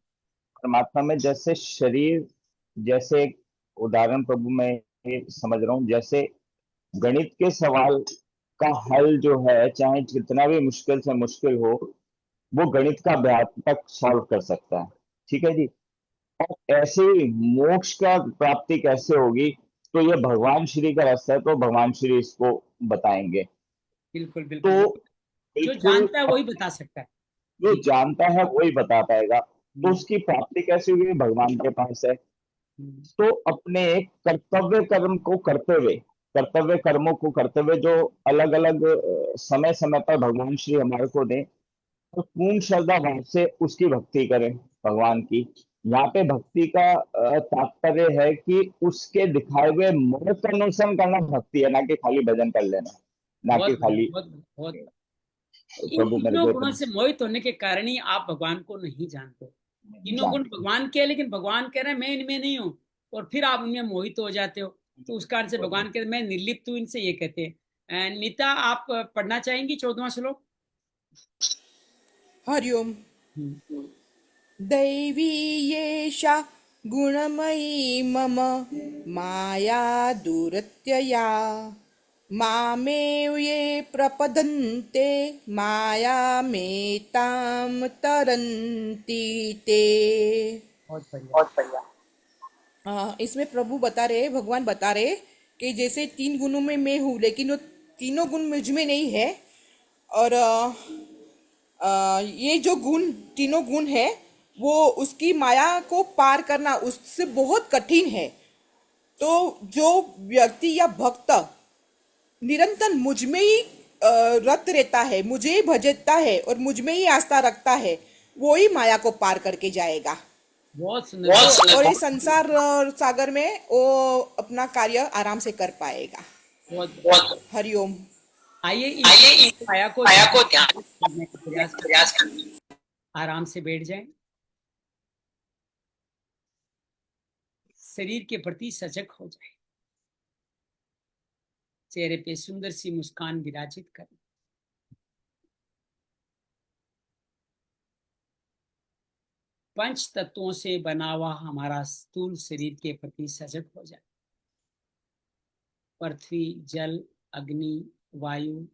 [SPEAKER 3] परमात्मा में जैसे शरीर, जैसे एक उदाहरण प्रभु मैं ये समझ रहा हूँ, जैसे गणित के सवाल का हल जो है चाहे कितना भी मुश्किल से मुश्किल हो, वो गणित का व्यापक सॉल्व कर सकता है। ठीक है जी। और ऐसे ही मोक्ष का प्राप्ति कैसे होगी, तो ये भगवान श्री का रास्ता है, तो भगवान श्री इसको बताएंगे।
[SPEAKER 1] बिल्कुल
[SPEAKER 3] तो
[SPEAKER 1] बिल्कुल। जो
[SPEAKER 3] बिल्कुल
[SPEAKER 1] जानता है वही बता सकता है।
[SPEAKER 3] जो
[SPEAKER 1] जी।
[SPEAKER 3] जानता है वही बता पाएगा। तो उसकी प्राप्ति कैसे हुई? भगवान के पास है। तो अपने कर्तव्य कर्म को करते हुए, कर्तव्य कर्मों को करते हुए, जो अलग अलग समय समय पर भगवान श्री हमारे को दे, तो पूर्ण श्रद्धा भाव से उसकी भक्ति करें भगवान की। यहाँ पे भक्ति का तात्पर्य है कि उसके दिखाए हुए मार्ग का अनुसरण करना भक्ति है, ना कि खाली भजन कर लेना, ना कि
[SPEAKER 1] बहुत बढ़िया,
[SPEAKER 3] खाली
[SPEAKER 1] बहुत बहुत। इन
[SPEAKER 3] प्रभु मेरे
[SPEAKER 1] तीनों
[SPEAKER 3] को
[SPEAKER 1] गुणों से मोहित होने के कारण ही आप भगवान को नहीं जानते। तीनों गुण
[SPEAKER 3] जानते।
[SPEAKER 1] भगवान के हैं, लेकिन भगवान कह रहे हैं मैं इनमें नहीं हूँ, और फिर आप उनमें मोहित हो जाते हो। तो उस कारण से भगवान कहते हैं मैं निर्लिप्त हूँ इनसे, ये कहते हैं। नीता, आप पढ़ना चाहेंगी 14वां श्लोक?
[SPEAKER 4] हरिओम।
[SPEAKER 1] हम्म।
[SPEAKER 4] दैवी येषा गुणमयी मम माया दुरत्यया मामेव ये प्रपदन्ते मायामेतां तरन्ति ते।
[SPEAKER 1] बहुत बढ़िया।
[SPEAKER 4] इसमें प्रभु बता रहे, भगवान बता रहे कि जैसे 3 गुणों में मैं हूँ, लेकिन वो तीनों गुण मुझ में नहीं है। और ये जो गुण, तीनों गुण है, वो उसकी माया को पार करना उससे बहुत कठिन है। तो जो व्यक्ति या भक्त निरंतर मुझ में ही रत रहता है, मुझे ही भजता है और मुझ में ही आस्था रखता है, वो ही माया को पार करके जाएगा।
[SPEAKER 1] बहुत सुंदर।
[SPEAKER 4] और इस संसार सागर में वो अपना कार्य आराम से कर पाएगा।
[SPEAKER 1] बहुत।
[SPEAKER 4] हरिओम।
[SPEAKER 1] आइए इस माया को ध्यान करने का प्रयास करें। आराम से बैठ जाएं, शरीर के प्रति सजग हो जाए, चेहरे पे सुंदर सी मुस्कान विराजित करें। पंच तत्वों से बना हुआ हमारा स्थूल शरीर के प्रति सजग हो जाए। पृथ्वी, जल, अग्नि, वायु,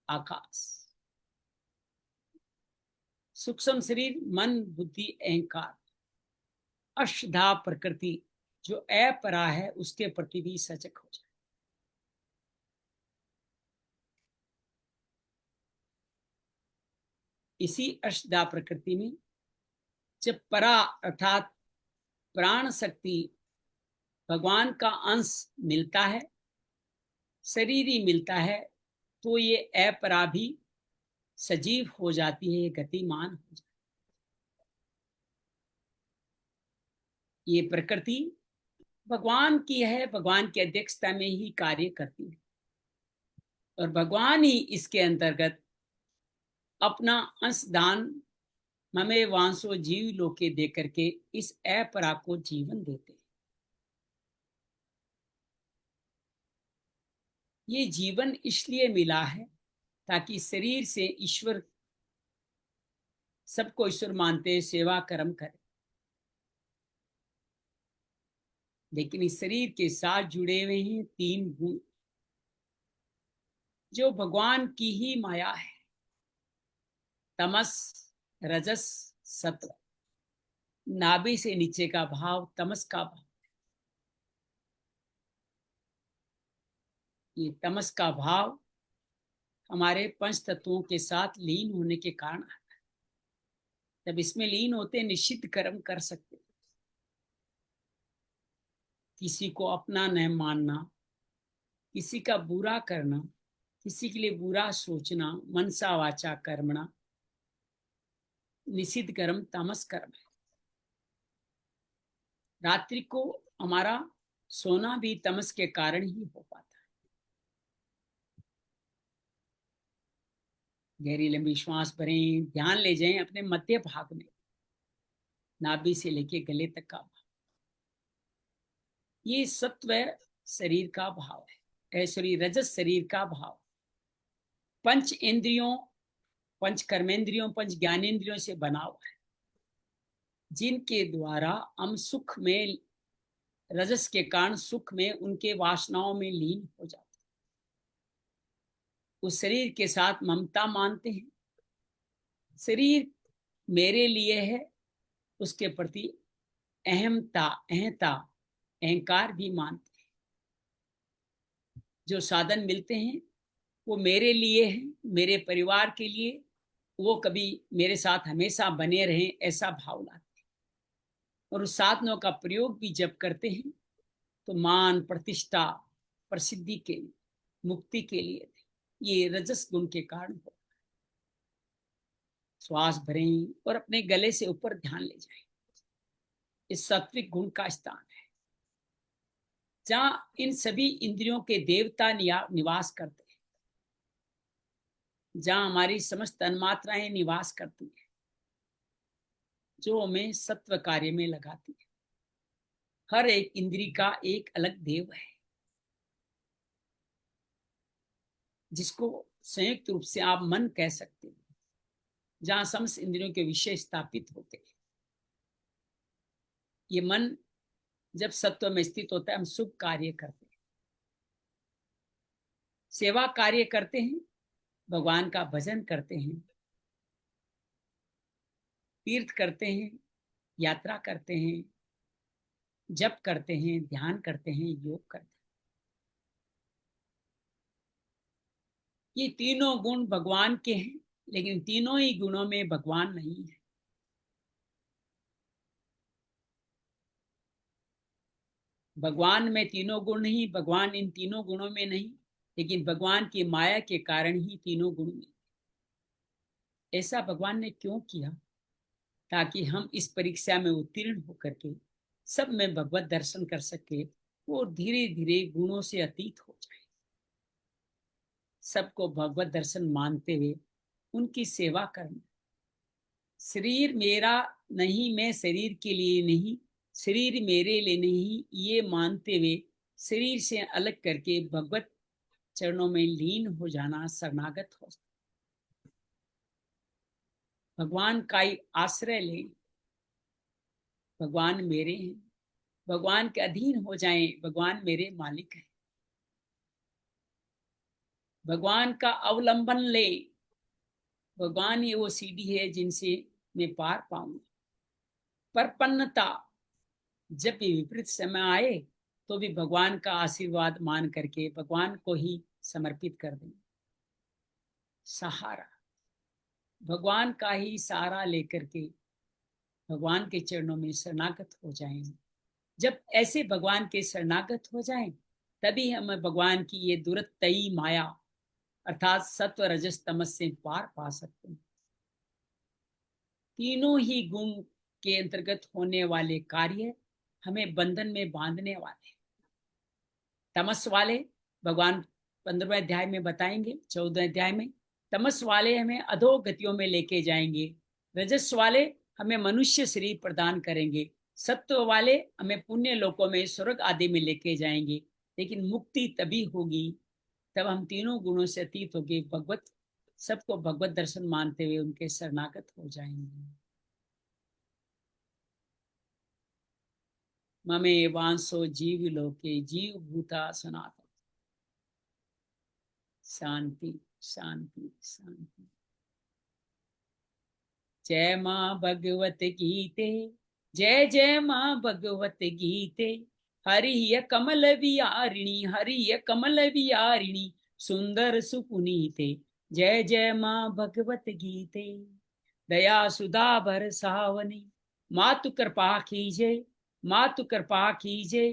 [SPEAKER 1] आकाश, सूक्ष्म शरीर, मन, बुद्धि, अहंकार, अष्टधा प्रकृति जो अपरा है, उसके प्रति भी सजग हो जाए। इसी अष्टधा प्रकृति में जब परा अर्थात प्राण शक्ति, भगवान का अंश मिलता है, शरीर ही मिलता है, तो ये अपरा भी सजीव हो जाती है, ये गतिमान हो जाती है। ये प्रकृति भगवान की है, भगवान की अध्यक्षता में ही कार्य करती है, और भगवान ही इसके अंतर्गत अपना अंशदान ममे वांसो जीव लोके दे करके इस अपरा को जीवन देते हैं। ये जीवन इसलिए मिला है ताकि शरीर से ईश्वर, सबको ईश्वर मानते, सेवा कर्म करे, लेकिन इस शरीर के साथ जुड़े हुए हैं 3 गुण जो भगवान की ही माया है। तमस, रजस, सत्व। नाभि से नीचे का भाव तमस का भाव। ये तमस का भाव हमारे पंच तत्वों के साथ लीन होने के कारण आता है। जब इसमें लीन होते निषिद्ध कर्म कर सकते, किसी को अपना न मानना, किसी का बुरा करना, किसी के लिए बुरा सोचना, मनसा वाचा कर्मणा, निषिद्ध कर्म तामस कर्म है। रात्रि को हमारा सोना भी तमस के कारण ही हो पाता है। गहरी लंबी श्वास भरें, ध्यान ले जाएं अपने मध्य भाग में, नाभि से लेके गले तक का भाव। ये सत्व शरीर का भाव है, सॉरी रजस शरीर का भाव। पंच इंद्रियों, पंच कर्मेंद्रियों, पंच ज्ञानेंद्रियों से बना हुआ है, जिनके द्वारा हम सुख में, रजस के कारण सुख में, उनके वासनाओं में लीन हो जाते हैं। उस शरीर के साथ ममता मानते हैं, शरीर मेरे लिए है, उसके प्रति अहमता, अहंता, अहंकार भी मानते हैं। जो साधन मिलते हैं वो मेरे लिए हैं, मेरे परिवार के लिए, वो कभी मेरे साथ हमेशा बने रहें, ऐसा भाव लाते हैं। और उस साधनों का प्रयोग भी जब करते हैं तो मान, प्रतिष्ठा, प्रसिद्धि के लिए, मुक्ति के लिए ये रजस गुण के कारण हो। श्वास भरें और अपने गले से ऊपर ध्यान ले जाएं। इस सात्विक गुण का स्थान है जहां इन सभी इंद्रियों के देवता निवास करते हैं, जहां हमारी समस्त तन्मात्राएं निवास करती हैं, जो हमें सत्व कार्य में लगाती है। हर एक इंद्री का एक अलग देव है, जिसको संयुक्त रूप से आप मन कह सकते हैं, जहां समस्त इंद्रियों के विषय स्थापित होते हैं। ये मन जब सत्व में स्थित होता है, हम शुभ कार्य करते हैं, सेवा कार्य करते हैं, भगवान का भजन करते हैं, तीर्थ करते हैं, यात्रा करते हैं, जप करते हैं, ध्यान करते हैं, योग करते हैं। ये तीनों गुण भगवान के हैं, लेकिन तीनों ही गुणों में भगवान नहीं है। भगवान में तीनों गुण नहीं, भगवान इन तीनों गुणों में नहीं, लेकिन भगवान की माया के कारण ही तीनों गुण में। ऐसा भगवान ने क्यों किया? ताकि हम इस परीक्षा में उत्तीर्ण होकर के सब में भगवत दर्शन कर सके, वो धीरे धीरे गुणों से अतीत हो जाए। सबको भगवत दर्शन मानते हुए उनकी सेवा करना। शरीर मेरा नहीं, मैं शरीर के लिए नहीं, शरीर मेरे लिए नहीं, ये मानते हुए शरीर से अलग करके भगवत चरणों में लीन हो जाना, शरणागत हो। भगवान का ही आश्रय ले। भगवान मेरे हैं, भगवान के अधीन हो जाएं। भगवान मेरे मालिक हैं। भगवान का अवलंबन ले। भगवान ये वो सीढ़ी है जिनसे मैं पार पाऊंगा। परपन्नता, जब भी विपरीत समय आए तो भी भगवान का आशीर्वाद मान करके भगवान को ही समर्पित कर दें। सहारा, भगवान का ही सहारा लेकर के भगवान के चरणों में शरणागत हो जाएं। जब ऐसे भगवान के शरणागत हो जाएं, तभी हम भगवान की ये दुरत्तयी माया अर्थात सत्व रजस तमस से पार पा सकते हैं। तीनों ही गुण के अंतर्गत होने वाले कार्य हमें बंधन में बांधने वाले। तमस वाले भगवान 15वें अध्याय में बताएंगे, 14वें अध्याय में। तमस वाले हमें अधोगतियों में लेके जाएंगे, रजस वाले हमें मनुष्य शरीर प्रदान करेंगे, सत्व वाले हमें पुण्य लोकों में स्वर्ग आदि में लेके जाएंगे। लेकिन मुक्ति तभी होगी तब हम तीनों गुणों से अतीत होके भगवत, सबको भगवत दर्शन मानते हुए उनके शरणागत हो जाएंगे। ममे वांसो जीव लोके जीव भूता सनातन। शांति शांति शांति। जय मां भगवत गीते, जय जय मां भगवत गीते। हरिय कमल विहारिणी, हरिय कमल विहारिणी, सुंदर सुपुनीते। जय जय मां भगवत गीते। दया सुधा भर सावनी, मातु कृपा कीजे, मातु कृपा कीजे।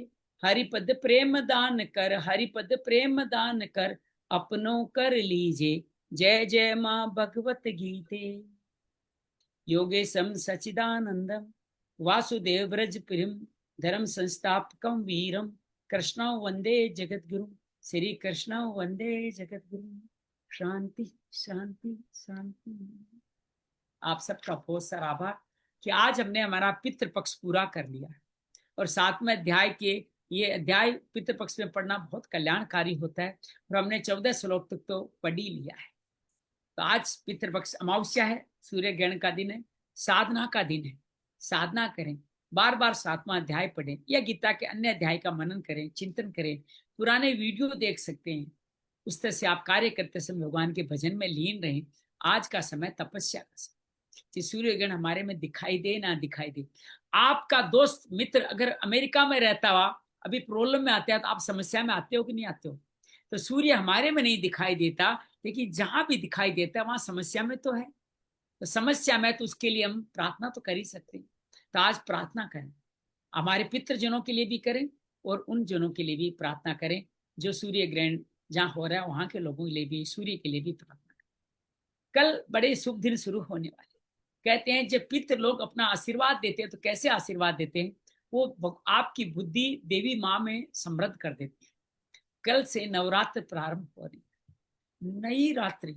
[SPEAKER 1] हरिपद प्रेम दान कर, हरिपद प्रेम दान कर, अपनों कर लीजे। जय जय मां भगवत गीते। योगेशम सचिदानंदम वासुदेव ब्रज प्रियम, धर्म संस्थापकम वीरम, कृष्ण वंदे जगद्गुरु। श्री कृष्ण वंदे जगद्गुरु। शांति शांति शांति। आप सबका बहुत सारा आभार कि आज हमने हमारा पितृपक्ष पूरा कर लिया है। और 7वें अध्याय के ये अध्याय पितृपक्ष में पढ़ना बहुत कल्याणकारी होता है, और हमने 14 श्लोक तक तो पढ़ ही लिया है। तो आज पितृपक्ष अमावस्या है, सूर्य ग्रहण का दिन है, साधना का दिन है। साधना करें, बार बार 7वां अध्याय पढ़ें या गीता के अन्य अध्याय का मनन करें, चिंतन करें, पुराने वीडियो देख सकते हैं। उस तरह से आप कार्य करते समय भगवान के भजन में लीन रहें। आज का समय तपस्या का समय। सूर्य ग्रहण हमारे में दिखाई दे ना दिखाई दे, आपका दोस्त मित्र अगर अमेरिका में रहता हुआ अभी प्रॉब्लम में आता है तो आप समस्या में आते हो कि नहीं आते हो? तो सूर्य हमारे में नहीं दिखाई देता, लेकिन जहां भी दिखाई देता है वहां समस्या में तो है। तो समस्या में तो उसके लिए हम प्रार्थना तो कर ही सकते हैं। तो आज प्रार्थना करें, हमारे पितृजनों के लिए भी करें और उन जनों के लिए भी प्रार्थना करें जो सूर्य ग्रहण जहाँ हो रहा है वहां के लोगों के लिए भी, सूर्य के लिए भी प्रार्थना करें। कल बड़े शुभ दिन शुरू होने वाले। कहते हैं जब पितृ लोग अपना आशीर्वाद देते हैं तो कैसे आशीर्वाद देते हैं, वो आपकी बुद्धि देवी माँ में समृद्ध कर देती है। कल से नवरात्र प्रारंभ हो रही है, नई रात्रि,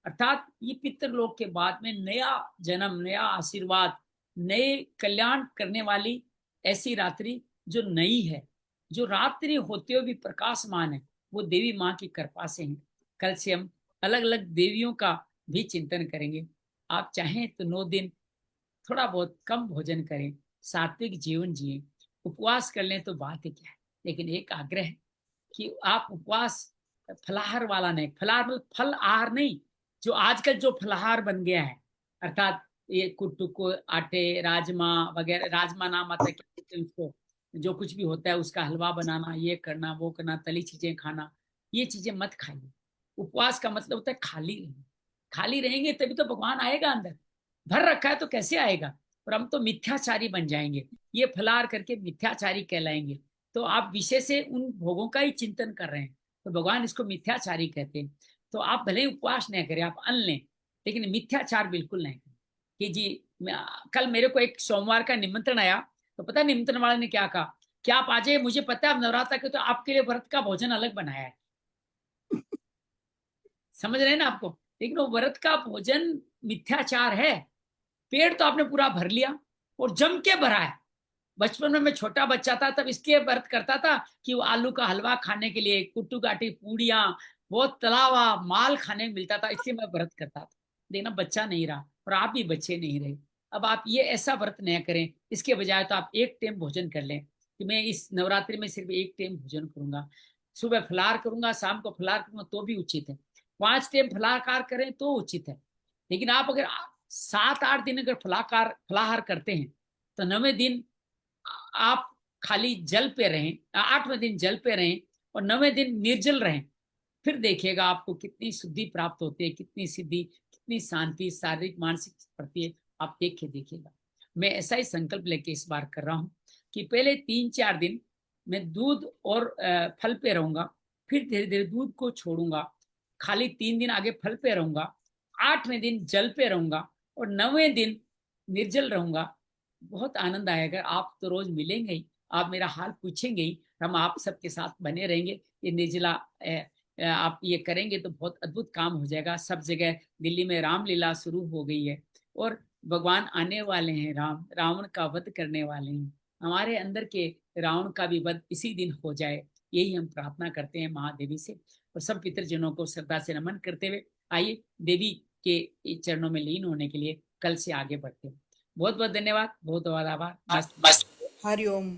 [SPEAKER 1] अर्थात ये पितृलोक के बाद में नया जन्म, नया आशीर्वाद, नए कल्याण करने वाली ऐसी रात्रि जो नई है, जो रात्रि होते हुए भी प्रकाशमान है, वो देवी माँ की कृपा से है। कल से हम अलग अलग देवियों का भी चिंतन करेंगे। आप चाहें तो 9 दिन थोड़ा बहुत कम भोजन करें, सात्विक जीवन जिए, उपवास कर लें तो बात ही क्या है। लेकिन एक आग्रह है कि आप उपवास फलाहार वाला नहीं, फलाहार मतलब फल आहार नहीं, जो आजकल जो फलाहार बन गया है, अर्थात ये कुट्टू को आटे, राजमा वगैरह, राजमा नाम आता है उसको, जो कुछ भी होता है उसका हलवा बनाना, ये करना वो करना, तली चीजें खाना, ये चीजें मत खाइए। उपवास का मतलब होता है खाली रहना। खाली रहेंगे तभी तो भगवान आएगा अंदर, भर रखा है तो कैसे आएगा। और हम तो मिथ्याचारी बन जाएंगे, ये फलाहार करके मिथ्याचारी कहलाएंगे। तो आप विषय से उन भोगों का ही चिंतन कर रहे हैं, तो भगवान इसको मिथ्याचारी कहते हैं। तो आप भले ही उपवास नहीं करें, आप अन्न लें, लेकिन मिथ्याचार बिल्कुल नहीं करें कि जी कल मेरे को एक सोमवार का निमंत्रण आया, तो पता है निमंत्रण वाले ने क्या कहा, क्या आप आ जाइए, मुझे पता है आप नवरात्र के तो आपके लिए व्रत का भोजन अलग बनाया है। समझ रहे हैं ना आपको, लेकिन वो व्रत का भोजन मिथ्याचार है। पेट तो आपने पूरा भर लिया और जम के भरा है। बचपन में मैं छोटा बच्चा था तब इसके व्रत करता था कि वो आलू का हलवा खाने के लिए, कुट्टू काटी पूड़ियां, बहुत तलावा माल खाने को मिलता था, इसलिए मैं व्रत करता था। लेकिन अब बच्चा नहीं रहा और आप भी बच्चे नहीं रहे। अब आप ये ऐसा व्रत नहीं करें, इसके बजाय तो आप एक टाइम भोजन कर लें कि मैं इस नवरात्रि में सिर्फ एक टाइम भोजन करूंगा, सुबह फलाहार करूंगा, शाम को फलाहार करूंगा तो भी उचित है, 5 टाइम फलाहार करें तो उचित है। लेकिन आप अगर 7-8 दिन अगर फलाहार करते हैं तो 9वें दिन आप खाली जल पे रहें, 8वें दिन जल पे रहें और 9वें दिन निर्जल रहें, फिर देखिएगा आपको कितनी शुद्धि प्राप्त होती है, कितनी सिद्धि, कितनी शांति शारीरिक मानसिक पड़ती है, आप देख के देखिएगा। मैं ऐसा ही संकल्प लेके इस बार कर रहा हूँ कि पहले 3-4 दिन मैं दूध और फल पे रहूंगा, फिर धीरे धीरे दूध को छोड़ूंगा, खाली 3 दिन आगे फल पे रहूंगा, 8वें दिन जल पे रहूंगा और 9वें दिन निर्जल रहूंगा। बहुत आनंद आएगा। आप तो रोज मिलेंगे ही, आप मेरा हाल पूछेंगे ही, हम आप सबके साथ बने रहेंगे। ये निर्जला आप ये करेंगे तो बहुत अद्भुत काम हो जाएगा। सब जगह दिल्ली में रामलीला शुरू हो गई है और भगवान आने वाले हैं, रावण का वध करने वाले हैं। हमारे अंदर के रावण का भी वध इसी दिन हो जाए, यही हम प्रार्थना करते हैं महादेवी से। और सब पितृजनों को श्रद्धा से नमन करते हुए आइए देवी के चरणों में लीन होने के लिए कल से आगे बढ़ते हैं। बहुत बहुत धन्यवाद, बहुत बहुत आभार।
[SPEAKER 4] हरिओम।